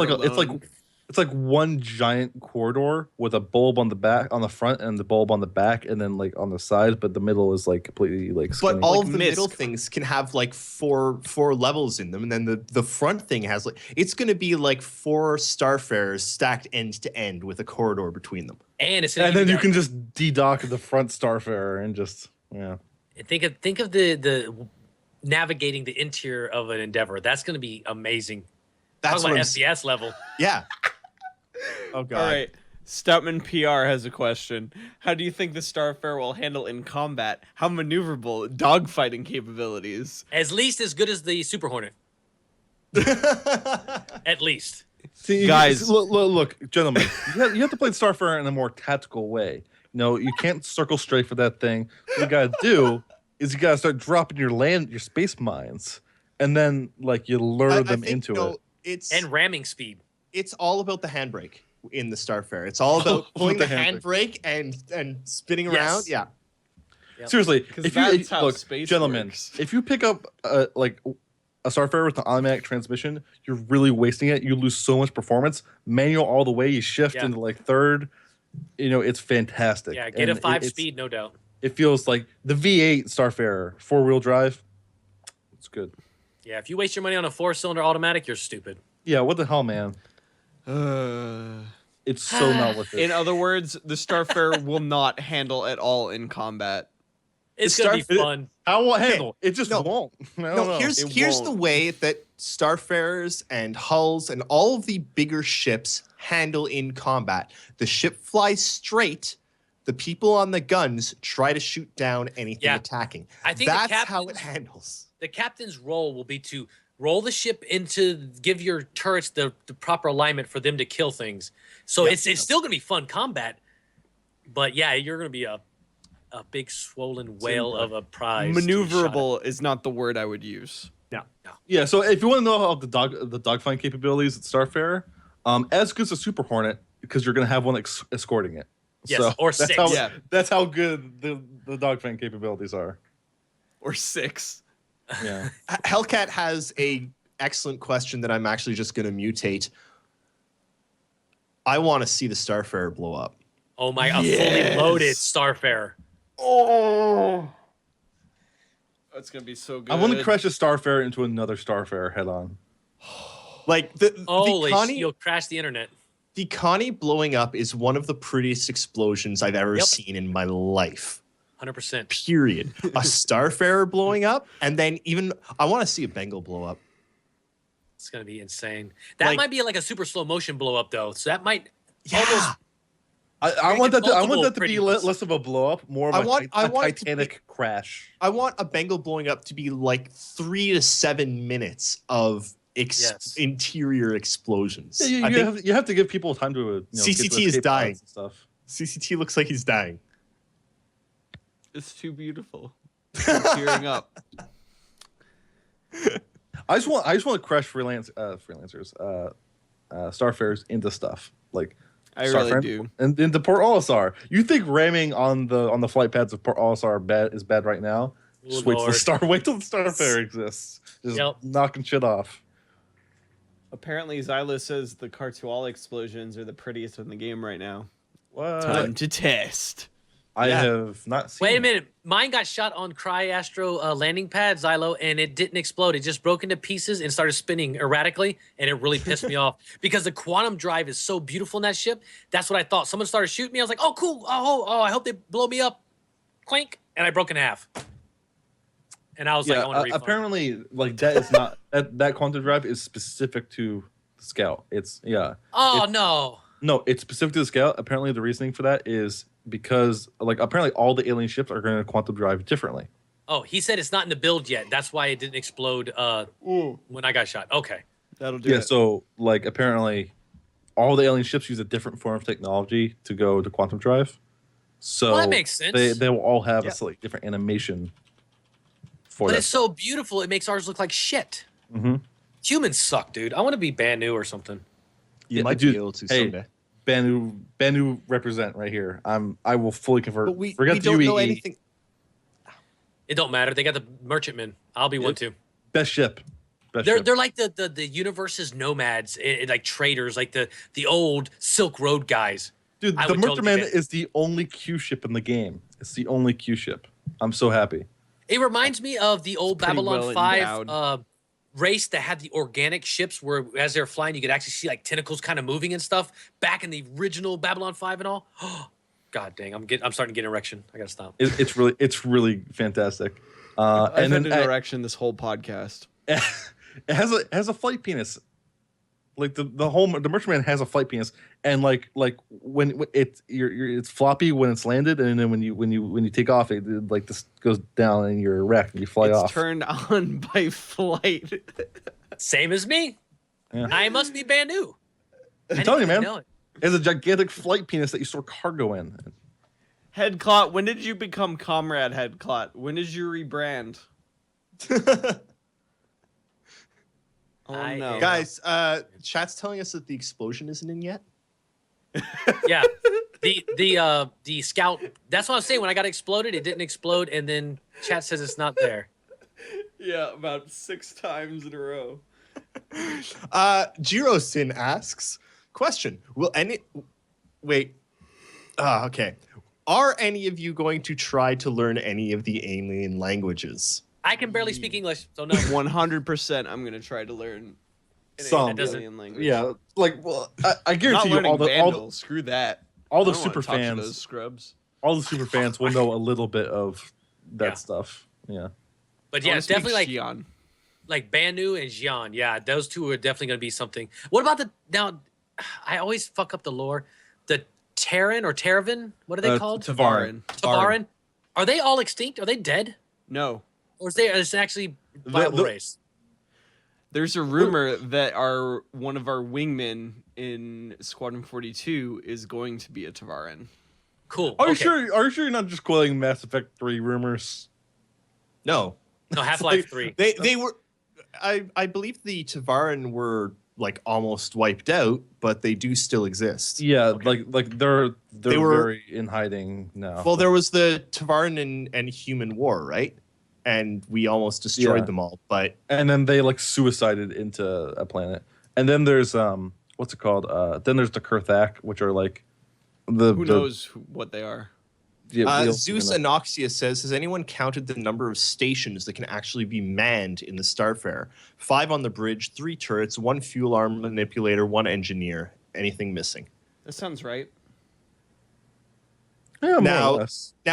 like one giant corridor with a bulb on the back, on the front, and the bulb on the back, and then like on the side. But the middle is like completely like. But skinny. all Like of the Misk. middle things can have like four levels in them, and then the front thing has like it's going to be like 4 Starfarers stacked end to end with a corridor between them. And it's and then you can just de-dock the front Starfarer and just think of the navigating the interior of an Endeavor. That's gonna be amazing. That's Talk what about I'm FPS level. Yeah. Oh god. All right. Stoutman PR has a question. How do you think the Starfarer will handle in combat? How maneuverable? Dogfighting capabilities? At least as good as the Super Hornet. At least. See, Guys. look, gentlemen, you have to play the Starfarer in a more tactical way. No, you can't circle straight for that thing. What you gotta do is you gotta start dropping your space mines, and then like you lure them into it. And ramming speed. It's all about the handbrake in the Starfarer. It's all about pulling the handbrake and spinning around. Yeah. Yep. Seriously, Because that's how space gentlemen, works. if you pick up like a Starfarer with an automatic transmission, you're really wasting it. You lose so much performance. Manual all the way, you shift into like third. It's fantastic. Yeah, get And a 5 it's- speed, no doubt. It feels like the V8 Starfarer 4-wheel drive. It's good. Yeah, if you waste your money on a 4-cylinder automatic, you're stupid. Yeah, what the hell, man? It's so not worth it. In other words, the Starfarer will not handle at all in combat. It's gonna be fun. How will it handle? It just No. won't. I don't No, know. here's It the won't. way that Starfarers and hulls and all of the bigger ships handle in combat. The ship flies straight. The people on the guns try to shoot down anything attacking. I think the that's how it captain's- handles. The captain's role will be to roll the ship into, give your turrets the proper alignment for them to kill things. So it's still going to be fun combat. But yeah, you're going to be a big swollen whale of a prize. to be shot at. Maneuverable is not the word I would use. Yeah, so if you want to know how the dogfight capabilities at Starfarer, as good as a Super Hornet, because you're going to have one escorting it. Yes, so or that's 6. How, That's how good the dogfight capabilities are. Or 6. Yeah. Hellcat has a excellent question that I'm actually just going to mutate. I want to see the Starfarer blow up. Oh my, a fully loaded Starfarer. Oh. That's going to be so good. I want to crash a Starfarer into another Starfarer head on. Like Holy Connie, you'll crash the internet. the Connie blowing up is one of the prettiest explosions I've ever seen in my life. 100%. Period. A Starfarer blowing up, and then even I want to see a Bengal blow up. It's going to be insane. That might be like a super slow motion blow up, though. So that might almost. I want that to multiple be pretty ones. less of a blow up, more of I a want it to Titanic crash. I want a Bengal blowing up to be like 3 to 7 minutes of interior explosions. Yeah, I think you have to give people time to. CCT is dying. And stuff. CCT looks like he's dying. It's too beautiful. I'm tearing up. I just want to crash freelancers, Starfarers into stuff like. I really do. And into Port Olisar. You think ramming on the flight pads of Port Olisar is bad right now? Just wait till the Starfarer exists. Just knocking shit off. Apparently, Xylo says the Cartual explosions are the prettiest in the game right now. What? Time to test. I have not seen. Wait a minute. Mine got shot on Cryastro landing pad, Xylo, and it didn't explode. It just broke into pieces and started spinning erratically, and it really pissed me off because the quantum drive is so beautiful in that ship. That's what I thought. Someone started shooting me. I was like, oh, cool. Oh, I hope they blow me up. Clank. And I broke in half. and I was like, I want to refund. apparently, like that is not that quantum drive is specific to the Scout. No, it's specific to the Scout. Apparently, the reasoning for that is because like apparently all the alien ships are going to quantum drive differently. Oh, he said it's not in the build yet. That's why it didn't explode when I got shot. Okay. That'll do it. Yeah, so like apparently all the alien ships use a different form of technology to go to quantum drive. So Well, that makes sense. They will all have a slightly different animation for But that. it's so beautiful, it makes ours look like shit. Mm-hmm. Humans suck, dude. I want to be Banu or something. You might be able to someday. Banu represent right here. I will fully convert. But we Forget don't the know UAE. anything. It don't matter. They got the merchantmen. I'll be one too. Best ship. They're like the universe's nomads, like traders, like the old Silk Road guys. Dude, the Merchantman is the only Q ship in the game. It's the only Q ship. I'm so happy. It reminds me of the old pretty Babylon well 5 endowed. race that had the organic ships where as they're flying, you could actually see like tentacles kind of moving and stuff back in the original Babylon 5 and all. God dang, I'm starting to get an erection. I gotta stop. It's really fantastic. I've and had then an erection this whole podcast. it has a flight penis. Like the Merchantman has a flight penis, and like when it's floppy when it's landed, and then when you take off, it like this goes down and you're wrecked and you fly off. It's turned on by flight. Same as me. Yeah. I must be Banu. I'm telling you, man. It's a gigantic flight penis that you store cargo in. Headclot, when did you become Comrade Headclot? When did you rebrand? Oh no, Guys, chat's telling us that the explosion isn't in yet. Yeah, the scout. That's what I was saying. When I got exploded, it didn't explode, and then chat says it's not there. Yeah, about 6 times in a row. Jirosin asks, question, okay. Are any of you going to try to learn any of the alien languages? I can barely speak English, so no. 100%, I'm gonna try to learn Some alien language. Yeah, like I guarantee Not you all Vandal, the screw that. all the I don't wanna super talk to fans, those scrubs. all the super fans will know a little bit of that stuff. Yeah, But I yeah, wanna it's speak definitely like Xi'an. like Banu and Xi'an. Yeah, those two are definitely going to be something. What about now? I always fuck up the lore. The Terran or Terravan? What are they called? Tavaran. Tavaran. Are they all extinct? Are they dead? No. Or is it's actually a viable race? There's a rumor that one of our wingmen in Squadron 42 is going to be a Tavaran. Cool. Are you sure? Are you sure you're not just quoting Mass Effect 3 rumors? No. No, Half-Life 3. They were. I believe the Tavaran were like almost wiped out, but they do still exist. Yeah, like they're They were very in hiding now. Well, there was the Tavaran and Human War, right? And we almost destroyed them all. But and then they like suicided into a planet. And then there's what's it called? Then there's the Kurthak, which are like who knows what they are. Zeus Anoxia says, has anyone counted the number of stations that can actually be manned in the Starfare? 5 on the bridge, 3 turrets, 1 fuel arm manipulator, 1 engineer. Anything missing? That sounds right. Yeah, now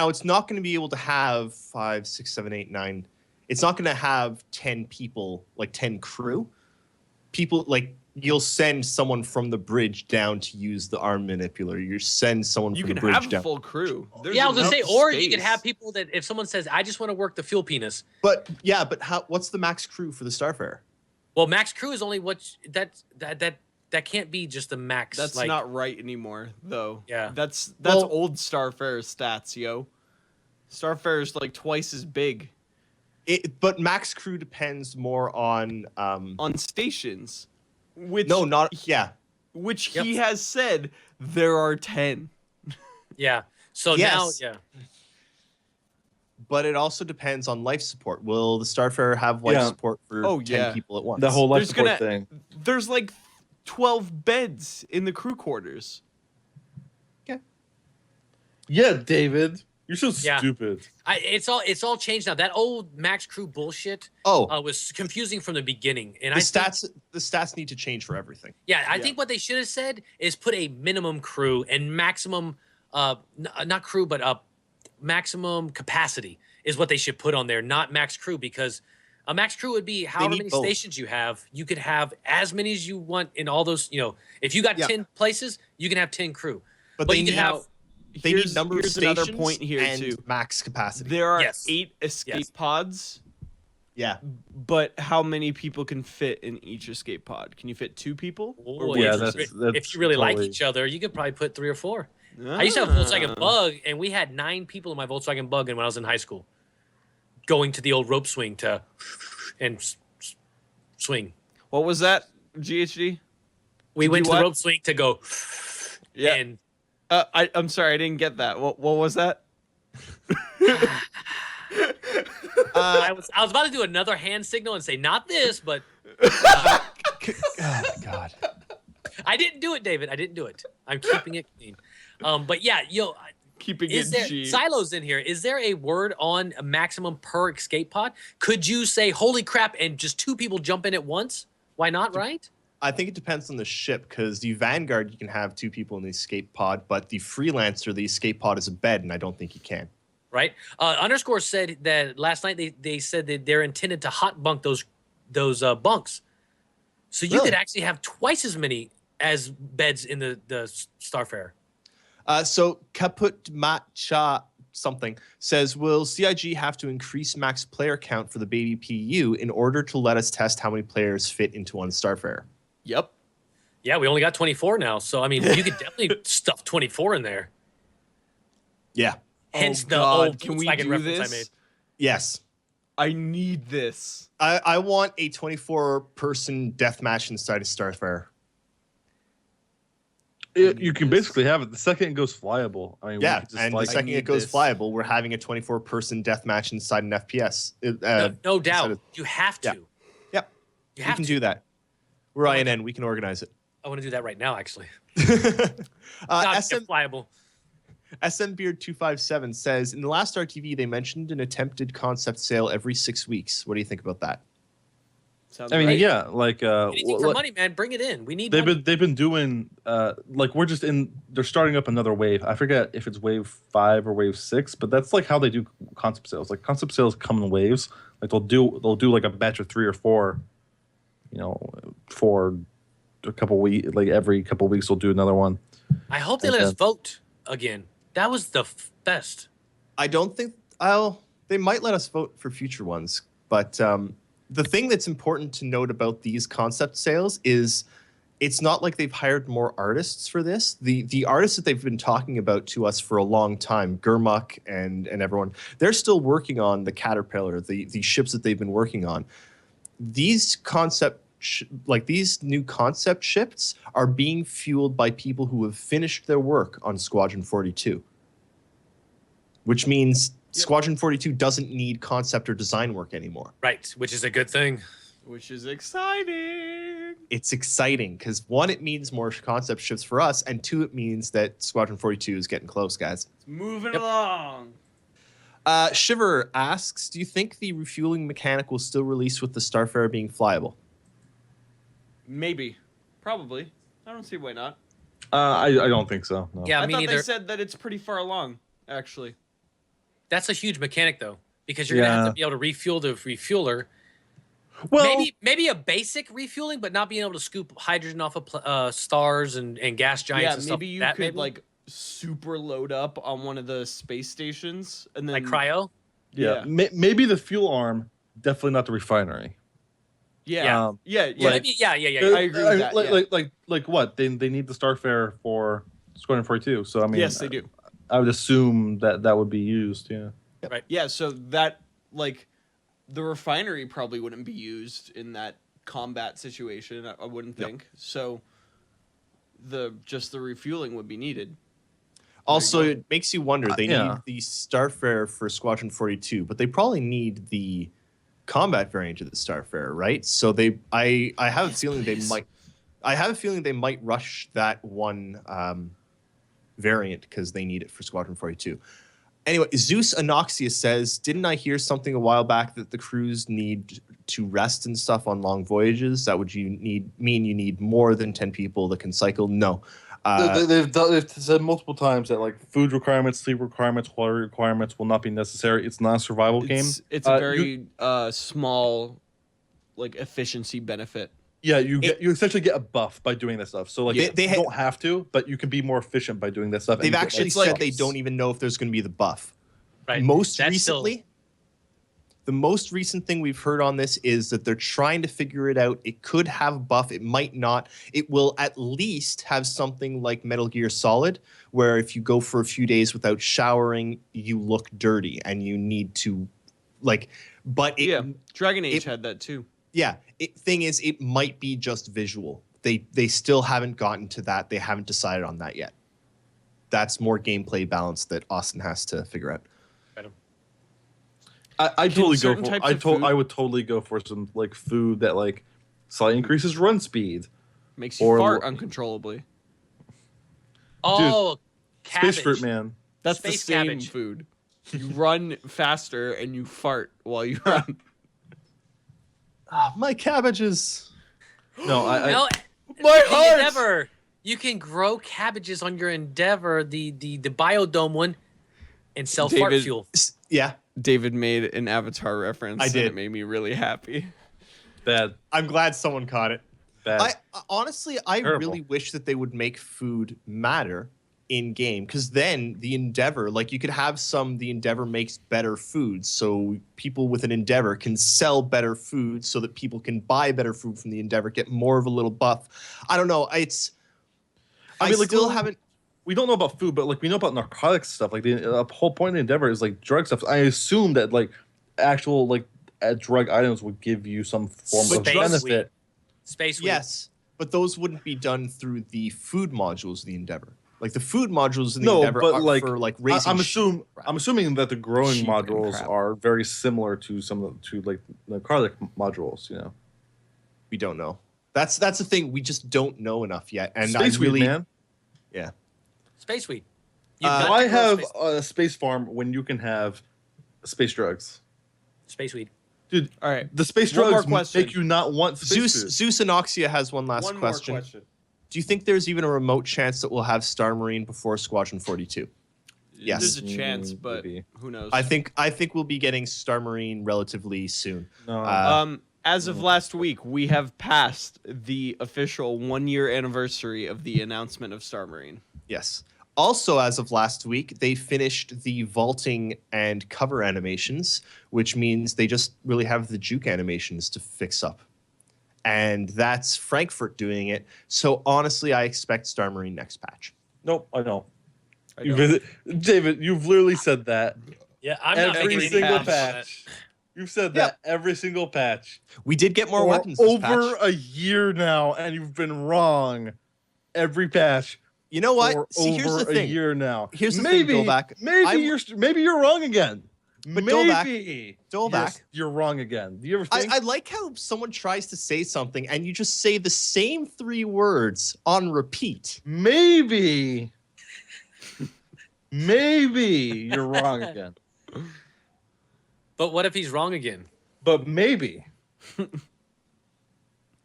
it's not going to be able to have 5, 6, 7, 8, 9. It's not going to have 10 people, like 10 crew. People like you'll send someone from the bridge down to use the arm manipulator. You send someone from the bridge down. You can have a full crew. Yeah, I was gonna say, or you can have people that if someone says, "I just want to work the fuel penis." But yeah, but what's the max crew for the Starfare? Well, max crew is only what that can't be just the max. That's like, not right anymore, though. Yeah, that's old Starfare stats, yo. Starfare is like twice as big. But max crew depends more on stations. Which Which he has said there are 10. Yeah. So now, yeah. But it also depends on life support. Will the Starfare have life support for 10 people at once? The whole life support thing. There's like 12 beds in the crew quarters. Yeah, David. You're so stupid. It's all changed now. That old max crew bullshit was confusing from the beginning. And the stats need to change for everything. Yeah, I think what they should have said is put a minimum crew and maximum not crew, but maximum capacity is what they should put on there, not max crew, because a max crew would be however need many both. stations you have. You could have as many as you want in all those. If you got 10 places, you can have 10 crew. But But they you can need have they need number of here's stations another point here and too. max capacity. There are Yes. 8 escape Yes. pods, yeah. but how many people can fit in each escape pod? Can you fit 2 people? Or Yeah, if you really like totally- each other, you could probably put 3 or 4. I used to have a Volkswagen Bug, and we had 9 people in my Volkswagen Bug when I was in high school, going to the old rope swing and swing. What was that, GHD? We went do to the what? rope swing to go. Yeah. And I'm sorry, I didn't get that. What was that? I was about to do another hand signal and say not this, but Oh my God. I didn't do it, David. I didn't do it. I'm keeping it clean. But yeah, Keeping is it there G. silos in here? Is there a word on a maximum per escape pod? Could you say holy crap and just 2 people jump in at once? Why not? Right? I think it depends on the ship, because the Vanguard, you can have 2 people in the escape pod, but the Freelancer, the escape pod is a bed, and I don't think you can. Right. Underscore said that last night they said that they're intended to hot bunk those bunks, so you Really? could actually have twice as many as beds in the Starfarer. So Kaput Matcha something says, will CIG have to increase max player count for the baby PU in order to let us test how many players fit into one Starfarer? Yep. Yeah, we only got 24 now, so I mean, you could definitely stuff 24 in there. Yeah. Hence the God, old can we Volkswagen do reference this? I made. Yes. I need this. I want a 24-person deathmatch inside a Starfarer. You can basically have it the second it goes flyable. I mean, we Yeah, could just, and like, the second need it goes this. flyable, we're having a 24-person deathmatch inside an FPS. No doubt. instead of- You have to. Yeah. Yep. You We have can to. do that. We're my INN. We can organize it. I want to do that right now, actually. uh, Not flyable. SM Beard 257 says, in the last RTV, they mentioned an attempted concept sale every 6 weeks. What do you think about that? Sounds I mean, right. yeah, like Anything for well, money, man. Bring it in. We need they've money. been doing like we're just in. They're starting up another wave. I forget if it's wave 5 or wave 6, but that's like how they do concept sales. Like concept sales come in waves. Like they'll do like a batch of 3 or 4. For a couple weeks, like every couple weeks, they'll do another one. I hope they let us vote again. That was the best. I don't think they might let us vote for future ones, but the thing that's important to note about these concept sales is it's not like they've hired more artists for this. The artists that they've been talking about to us for a long time, Gurmuk and everyone, they're still working on the Caterpillar, the ships that they've been working on. These these new concept ships are being fueled by people who have finished their work on Squadron 42, which means Squadron 42 doesn't need concept or design work anymore. Right, which is a good thing. Which is exciting. It's exciting because 1, it means more concept ships for us, and 2, it means that Squadron 42 is getting close, guys. It's moving along. Shiver asks, do you think the refueling mechanic will still release with the Starfarer being flyable? Maybe. Probably. I don't see why not. I don't think so. No. Yeah, I me thought neither. they said that it's pretty far along, actually. That's a huge mechanic, though, because you're gonna have Yeah. to be able to refuel the refueler. Well, Maybe a basic refueling, but not being able to scoop hydrogen off of stars and gas giants Yeah, and stuff. maybe you that could maybe? like super load up on one of the space stations and then like cryo. yeah, yeah. maybe the fuel arm, definitely not the refinery. Yeah. Um, Yeah. Maybe, yeah. I agree with that, Like what? They need the Starfarer for Squadron 42. So I mean, Yes, they do. I would assume that would be used. Yeah. Yeah, so that like the refinery probably wouldn't be used in that combat situation, I wouldn't think. So just the refueling would be needed. Also, it makes you wonder. They yeah. need the Starfarer for Squadron 42, but they probably need the combat variant of the Starfarer, right? So I have a feeling they might. I have a feeling they might rush that one variant because they need it for Squadron 42. Anyway, Zeus Anoxia says, didn't I hear something a while back that the crews need to rest and stuff on long voyages? That would mean you need more than 10 people that can cycle? No. They've said multiple times that like food requirements, sleep requirements, water requirements will not be necessary. It's not a survival game. It's a very small, like, efficiency benefit. Yeah, you essentially get a buff by doing this stuff. So like They you don't have to, but you can be more efficient by doing this stuff. They've and actually said they don't even know if there's going to be the buff. Right. The most recent thing we've heard on this is that they're trying to figure it out. It could have a buff. It might not. It will at least have something like Metal Gear Solid, where if you go for a few days without showering, you look dirty and you need to, like. But Dragon Age had that too. Yeah. Thing is, it might be just visual. They still haven't gotten to that. They haven't decided on that yet. That's more gameplay balance that Austin has to figure out. I totally go for. I would totally go for some like food that like slightly increases run speed, makes you fart uncontrollably. Oh, cabbage. Space fruit, man. That's Space the same cabbage. food. You run faster and you fart while you run. My cabbages. No, My heart! Endeavor. You can grow cabbages on your Endeavor, the biodome one, and sell fart David- fuel. Yeah. David made an Avatar reference. I did. And it made me really happy. bad. I'm glad someone caught it. Bad. Honestly, Terrible. really wish that they would make food matter in game, because then the Endeavor, like you could have the Endeavor makes better food, so people with an Endeavor can sell better food so that people can buy better food from the Endeavor, get more of a little buff. I don't know. We don't know about food, but like we know about narcotics stuff. Like the whole point of Endeavor is like drug stuff. I assume that like actual like drug items would give you some form of benefit. Space weed. Yes, but those wouldn't be done through the food modules of the Endeavor. Like the food modules in the Endeavor are for like raising. I'm assuming that the growing Sheep and modules crap. are very similar to like narcotic modules. You know, we don't know. That's the thing. We just don't know enough yet. And space weed, man. Yeah. Space weed. Why have a space farm when you can have space drugs? Space weed. Dude, All right. the space One more drugs question. make you not want space food. Zeus Anoxia has one last question. Do you think there's even a remote chance that we'll have Star Marine before Squadron 42? Yes. There's a chance, but maybe. who knows? I think we'll be getting Star Marine relatively soon. No. As of last week, we have passed the official 1-year anniversary of the announcement of Star Marine. Yes. Also, as of last week, they finished the vaulting and cover animations, which means they just really have the juke animations to fix up. And that's Frankfurt doing it. So honestly, I expect Star Marine next patch. Nope, I don't. David, you've literally said that Yeah, I'm not every making any single comments on that. patch. You've said that every single patch. We did get more For weapons this over patch. a year now, and you've been wrong every patch. You know what? For See, over here's the a thing. year now. Here's the maybe, thing, Dolbach. Maybe you're wrong again. But maybe Dolbach. Yes, you're wrong again. Do you ever think? I like how someone tries to say something and you just say the same 3 words on repeat. Maybe you're wrong again. But what if he's wrong again? But maybe.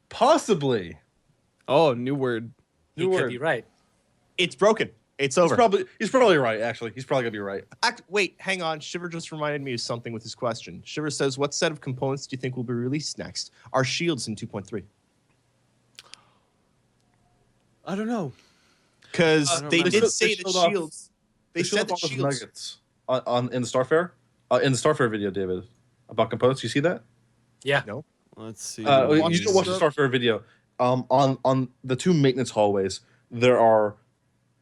Possibly. Oh, new word. He New could word. be right. It's broken. It's over. He's probably right, actually. He's probably going to be right. Wait, hang on. Shiver just reminded me of something with his question. Shiver says, what set of components do you think will be released next? Are shields in 2.3? I don't know. Because they They did showed- say they the showed off- shields. They showed said off the all those shields. nuggets in the Starfare. In the Starfare video, David, about components. You see that? Yeah. No. Let's see. You should watch the Starfare video. On the 2 maintenance hallways, there are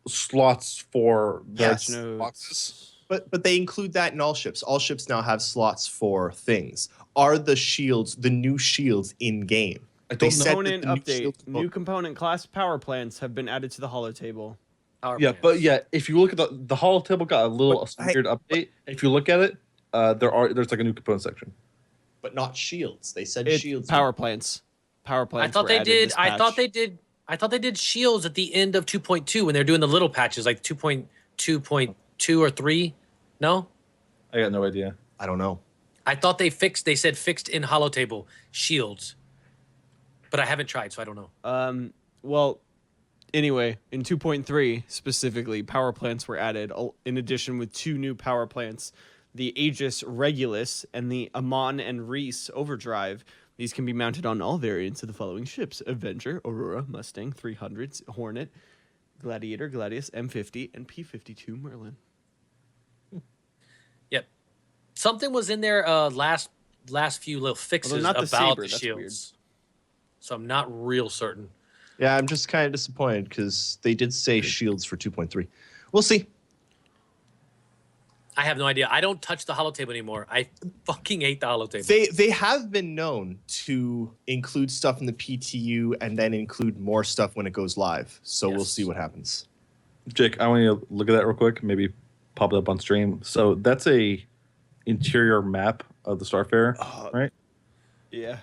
slots for Yes. the boxes. But they include that in all ships. All ships now have slots for things. Are the shields, the new shields, in game? I They don't know. said that Component the new update. shield New component class power plants have been added to the holo table. Power Yeah, plants. but yeah, if you look at the holo table, got a little weird update. If you look at it, there's like a new component section. but not shields. They said It's shields. power plants. Power plants. I thought were they added did. this I patch. thought they did. I thought they did shields at the end of 2.2 when they're doing the little patches, like 2.2.2 or 3. No, I got no idea. I don't know. I thought they fixed. They said fixed in holo table shields, but I haven't tried, so I don't know. Well, Anyway, in 2.3 specifically, power plants were added in addition with 2 new power plants, the Aegis Regulus and the Amon and Reese Overdrive. These can be mounted on all variants of the following ships: Avenger, Aurora, Mustang, 300s, Hornet, Gladiator, Gladius, M50, and P-52 Merlin. Yep. Something was in there last few little fixes not the about Saber, the that's shields. weird. So I'm not real certain. Yeah, I'm just kind of disappointed because they did say shields for 2.3. We'll see. I have no idea. I don't touch the holotable anymore. I fucking hate the holotable. They have been known to include stuff in the PTU and then include more stuff when it goes live. So we'll see what happens. Jake, I want you to look at that real quick. Maybe pop it up on stream. So that's a interior map of the Starfarer, right? Yeah.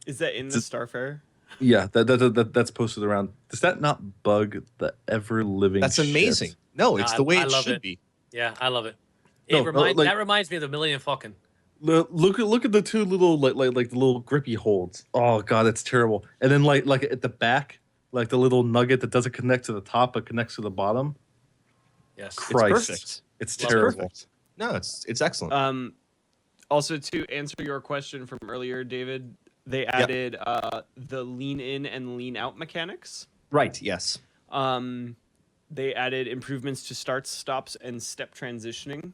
Is that in the Starfarer? Yeah, that's posted around. Does that not bug the ever living? That's amazing. shit? No, it's the way it love should be. Yeah, I love it. No, That reminds me of the Millennium Falcon. Look at the 2 little like the little grippy holds. Oh god, that's terrible. And then like at the back, like the little nugget that doesn't connect to the top but connects to the bottom. Yes. Christ, It's perfect. It's Love terrible. perfect. No, it's excellent. Also, to answer your question from earlier, David, they added the lean in and lean out mechanics. Right, yes. They added improvements to starts, stops, and step transitioning.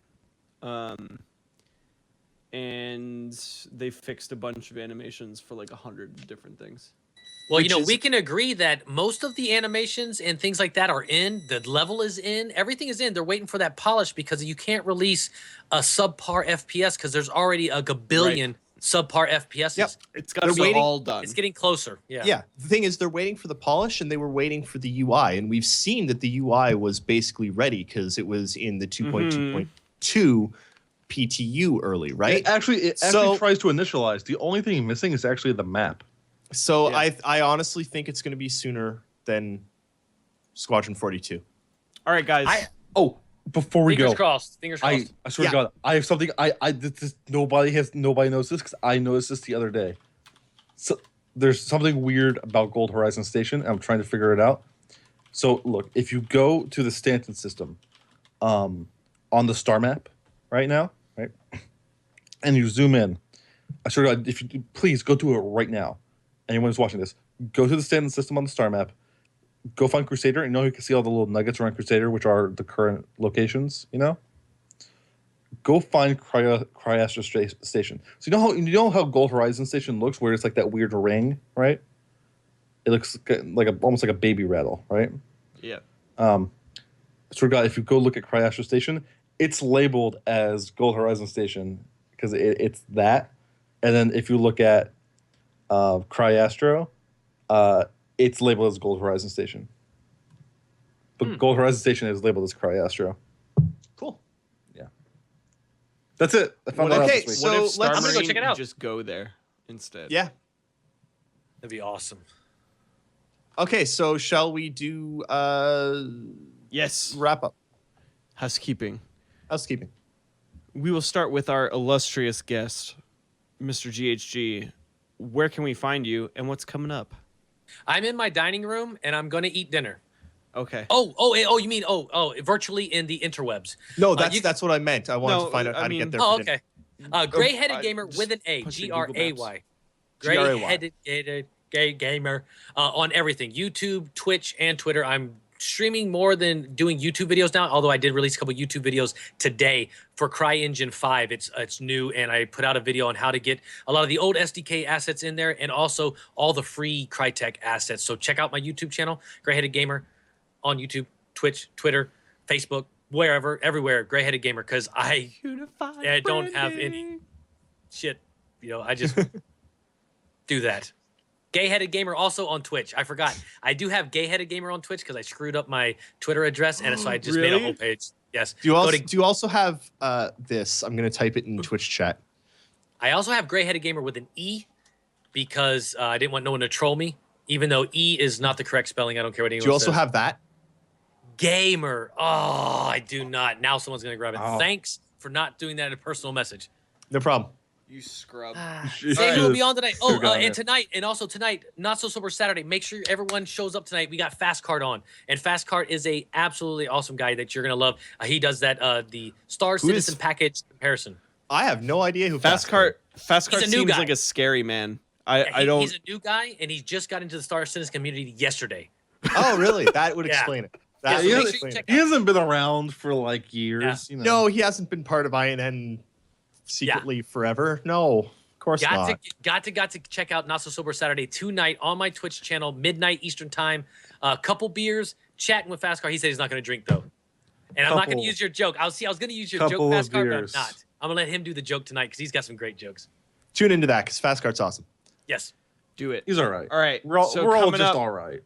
And they fixed a bunch of animations for like 100 different things. Well, we can agree that most of the animations and things like that are in. The level is in. Everything is in. They're waiting for that polish because you can't release a subpar FPS because there's already a gabillion subpar FPSs. Yep. It's got to be all done. It's getting closer. Yeah. Yeah. The thing is, they're waiting for the polish and they were waiting for the UI. And we've seen that the UI was basically ready because it was in the 2.2.2 PTU early, right? It actually tries to initialize. The only thing missing is actually the map. So I honestly think it's going to be sooner than Squadron 42. All right, guys. Before we Fingers go, crossed. Fingers crossed. I swear to God, I have something. Nobody knows this because I noticed this the other day. So there's something weird about Gold Horizon Station. And I'm trying to figure it out. So look, if you go to the Stanton system, on the star map right now, right, and you zoom in, I swear to God, if you please go do it right now. Anyone who's watching this, go to the Stanton system on the star map. Go find Crusader. You can see all the little nuggets around Crusader, which are the current locations. Go find Cryastra Station. So you know how Gold Horizon Station looks, where it's like that weird ring, right? It looks like almost like a baby rattle, right? Yeah. So God, if you go look at Cryastra Station, it's labeled as Gold Horizon Station because it's that. And then if you look at Cryastro, it's labeled as Gold Horizon Station. But Gold Horizon Station is labeled as Cryastro. Cool. Yeah. That's it. I found that out this week. So What if Star I'm gonna go Marine check it out. just go there instead? Yeah. That'd be awesome. Okay, so shall we do Yes. wrap up? Housekeeping. Housekeeping. We will start with our illustrious guest, Mr. GHG. Where can we find you and what's coming up? I'm in my dining room and I'm going to eat dinner. Okay. You mean virtually in the interwebs? No, that's what I meant. I wanted to find out how to get there. Oh, for dinner. okay. GrayHeaded Gamer just with an A, punching GRAY. Google Maps. GrayHeaded Gamer on everything, YouTube, Twitch, and Twitter. I'm streaming more than doing YouTube videos now, although I did release a couple YouTube videos today for CryEngine 5. It's new, and I put out a video on how to get a lot of the old SDK assets in there and also all the free Crytek assets. So check out my YouTube channel, GrayHeaded Gamer, on YouTube, Twitch, Twitter, Facebook, wherever, everywhere, GrayHeaded Gamer, because I don't have any shit. I just do that. GayHeaded Gamer also on Twitch. I forgot. I do have GayHeaded Gamer on Twitch because I screwed up my Twitter address, and so I just made a whole page. Yes. Do you also have this? I'm going to type it in Twitch chat. I also have GrayHeaded Gamer with an E because I didn't want no one to troll me, even though E is not the correct spelling. I don't care what anyone says. Do you also have that? Gamer. Oh, I do not. Now someone's going to grab it. Oh. Thanks for not doing that in a personal message. No problem. You scrub. Say who will be on tonight. Oh, got and it. tonight, and also tonight, Not So Sober Saturday. Make sure everyone shows up tonight. We got Fast Card on, and Fast Card is a absolutely awesome guy that you're gonna love. He does that the Star Citizen package comparison. I have no idea who Fast Cart He's a new seems guy. like a scary man. Yeah, I don't. He's a new guy, and he just got into the Star Citizen community yesterday. Oh, really? That would Yeah. explain it. Yeah, That so would make sure explain you check it. He hasn't been around for like years. Yeah. You know. No, he hasn't been part of INN secretly forever. No, of course not. Got to check out Not So Sober Saturday tonight on my Twitch channel, midnight Eastern time. A couple beers, chatting with Fast Car. He said he's not going to drink though, and I'm not going to use your joke. I was going to use your joke, Couple Fast of Car, but I'm beers. not. I'm going to let him do the joke tonight because he's got some great jokes. Tune into that because Fast Cart's awesome. Yes. Do it. He's all right. All right. We're all, so we're all coming just up, all right.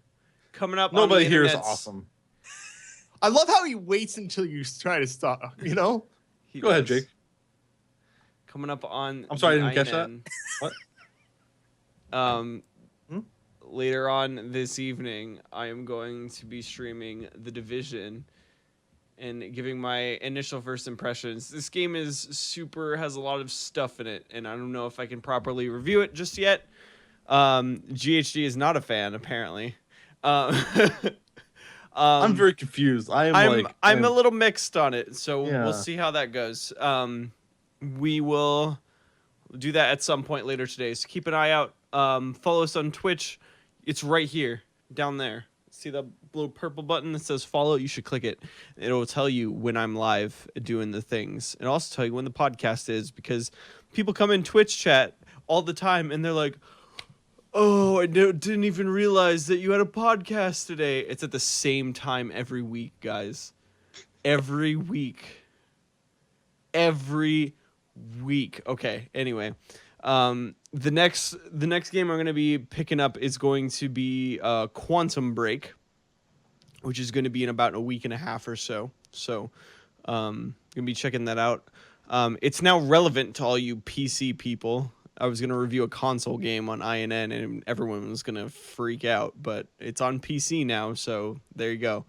Coming up. Nobody on the here is internets- awesome. I love how he waits until you try to stop. You know. He Go ahead, does. Jake. Coming up on. I'm sorry, the I didn't catch that. INN, What? Later on this evening, I am going to be streaming The Division and giving my initial first impressions. This game has a lot of stuff in it, and I don't know if I can properly review it just yet. GHD is not a fan, apparently. I'm very confused. I'm a little mixed on it, so Yeah. we'll see how that goes. We will do that at some point later today, so keep an eye out. Follow us on Twitch. It's right here, down there. See the little purple button that says follow? You should click it. It'll tell you when I'm live doing the things. It'll also tell you when the podcast is, because people come in Twitch chat all the time and they're like, oh, I didn't even realize that you had a podcast today. It's at the same time every week, guys. Every week. Every week. Okay, anyway. The next game I'm going to be picking up is going to be Quantum Break, which is going to be in about a week and a half or so. So, going to be checking that out. It's now relevant to all you PC people. I was going to review a console game on INN and everyone was going to freak out, but it's on PC now, so there you go.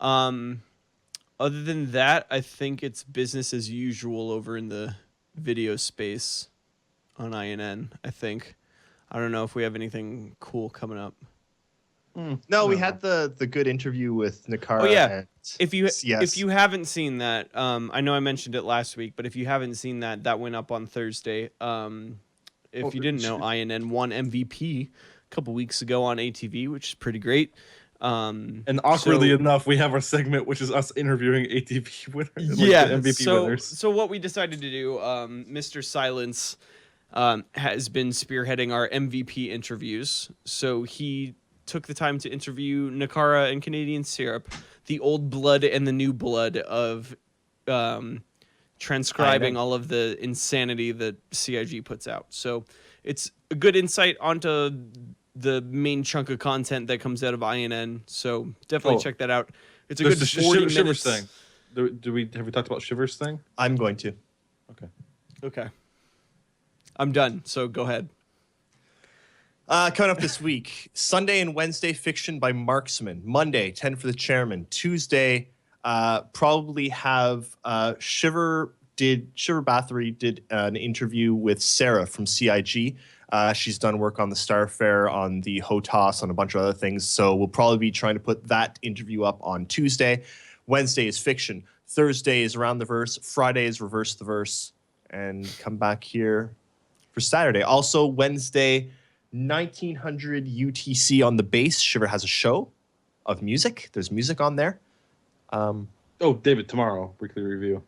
Other than that, I think it's business as usual over in the video space on INN, I think. I don't know if we have anything cool coming up. No, we had the good interview with Nakara. Oh, yeah. And If you yes. haven't seen that, I know I mentioned it last week, but if you haven't seen that, that went up on Thursday. If you didn't know, INN won MVP a couple weeks ago on ATV, which is pretty great. And awkwardly enough, we have our segment, which is us interviewing ATV winners. Yeah, the MVP winners. So what we decided to do, Mr. Silence has been spearheading our MVP interviews. So he took the time to interview Nakara and Canadian Syrup, the old blood and the new blood of transcribing all of the insanity that CIG puts out. So it's a good insight onto the main chunk of content that comes out of INN. So definitely check that out. It's a There's good the 40 minutes. Shivers thing. Have we talked about Shivers thing? I'm going to. Okay. I'm done, so go ahead. Coming up this week, Sunday and Wednesday fiction by Marksman. Monday, 10 for the Chairman. Tuesday, probably have Shiver Bathory did an interview with Sarah from CIG. She's done work on the Starfare, on the HOTAS, on a bunch of other things. So we'll probably be trying to put that interview up on Tuesday. Wednesday is fiction. Thursday is Around the Verse. Friday is Reverse the Verse. And come back here for Saturday. Also, Wednesday, 1900 UTC on the bass. Shiver has a show of music. There's music on there. David, tomorrow, weekly review.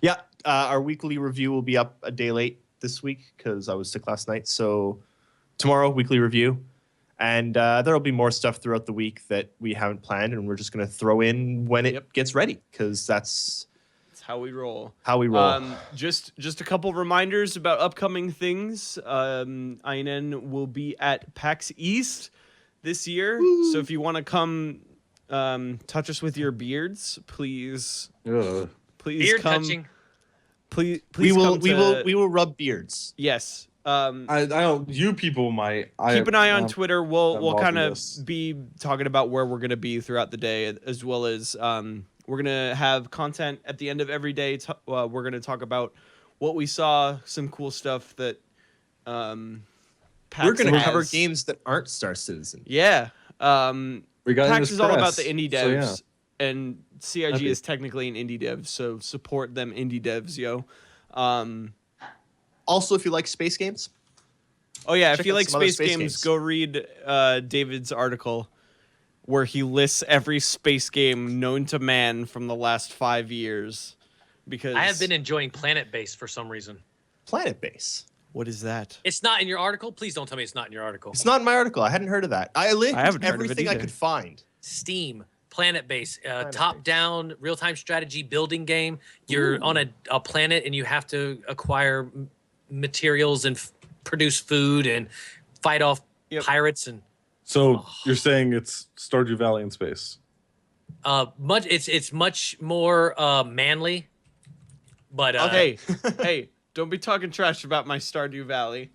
Yeah, our weekly review will be up a day late this week because I was sick last night. So tomorrow, weekly review. And there'll be more stuff throughout the week that we haven't planned, and we're just going to throw in when it gets ready because that's how we roll. Just a couple reminders about upcoming things. INN will be at PAX East this year. Woo. So if you want to come touch us with your beards, please Beard come. touching. Please we come we will rub beards. Yes. I don't. You people might keep an eye on Twitter. We'll kind of this. be talking about where we're gonna be throughout the day, as well as we're gonna have content at the end of every day. We're gonna talk about what we saw, some cool stuff that PAX We're going to has. cover games that aren't Star Citizen. Yeah. We got PAX is all about the press, indie so devs, and CIG Happy. is technically an indie dev, so support them indie devs, yo. Also, if you like space games, Oh yeah, check if you out like some other space games, go read David's article where he lists every space game known to man from the last 5 years. Because I have been enjoying Planet Base for some reason. Planet Base. What is that? It's not in your article. Please don't tell me it's not in your article. It's not in my article. I hadn't heard of that. I linked haven't heard of it everything I either. could find. Steam, Planet Base, Planet top-down real-time strategy building game. You're on a planet and you have to acquire materials and produce food and fight off pirates and. So you're saying it's Stardew Valley in space? It's much more manly, but Hey, don't be talking trash about my Stardew Valley.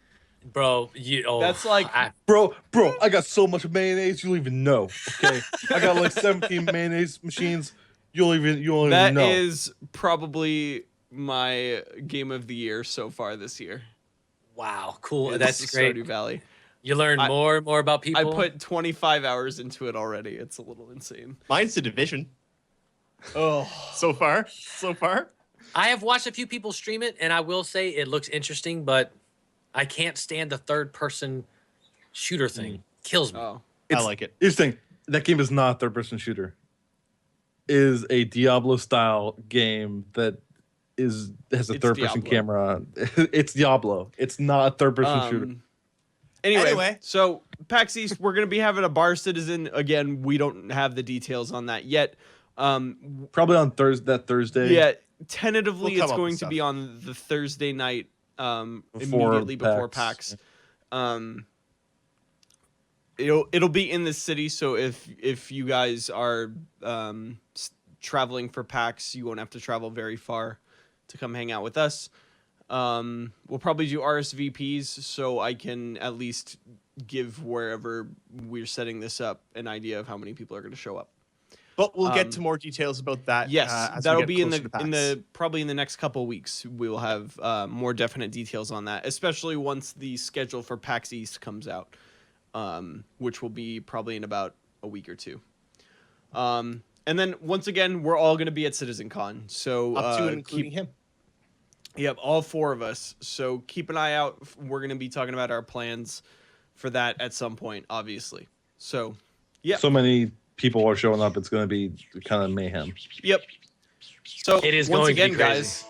bro, That's like Bro, I got so much mayonnaise you don't even know. Okay, I got like 17 mayonnaise machines. You don't even know. that is probably my game of the year so far this year. wow, cool. It's That's great. Stardew Valley. You learn more and more about people. I put 25 hours into it already. It's a little insane. Mine's The Division. Oh, So far. I have watched a few people stream it, and I will say it looks interesting, but I can't stand the third-person shooter thing. Kills me. oh. I like it. Here's the thing: that game is not a third-person shooter. It is a Diablo-style game that has a It's third-person Diablo. camera. It's Diablo. It's not a third-person shooter. Anyway, so PAX East, we're gonna be having a Bar Citizen again. We don't have the details on that yet. Probably on Thursday. Yeah, tentatively We'll come it's up going with to stuff. be on the Thursday night, immediately before PAX. It'll be in the city, so if you guys are traveling for PAX, you won't have to travel very far to come hang out with us. We'll probably do RSVPs, so I can at least give wherever we're setting this up an idea of how many people are going to show up. But we'll get to more details about that. Yes, as we that'll get be in closer to PAX. the probably in the next couple of weeks. We will have more definite details on that, especially once the schedule for PAX East comes out, which will be probably in about a week or two. And then once again, we're all going to be at CitizenCon, so up to and including him. Yep, all four of us. So keep an eye out. We're going to be talking about our plans for that at some point, obviously. So, yeah. So many people are showing up. It's going to be kind of mayhem. Yep. So It is once going to be again, crazy. guys,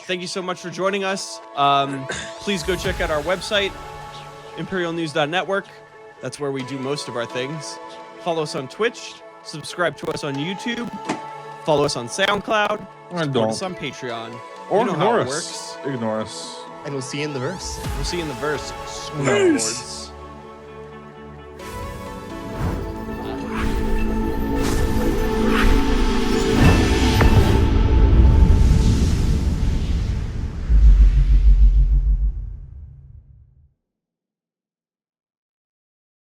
thank you so much for joining us. Please go check out our website, imperialnews.network. That's where we do most of our things. Follow us on Twitch. Subscribe to us on YouTube. Follow us on SoundCloud. Support us on Patreon. Or You know how ignore it us. works. Ignore us. And we'll see you in the verse. We'll see you in the verse. Squirrels.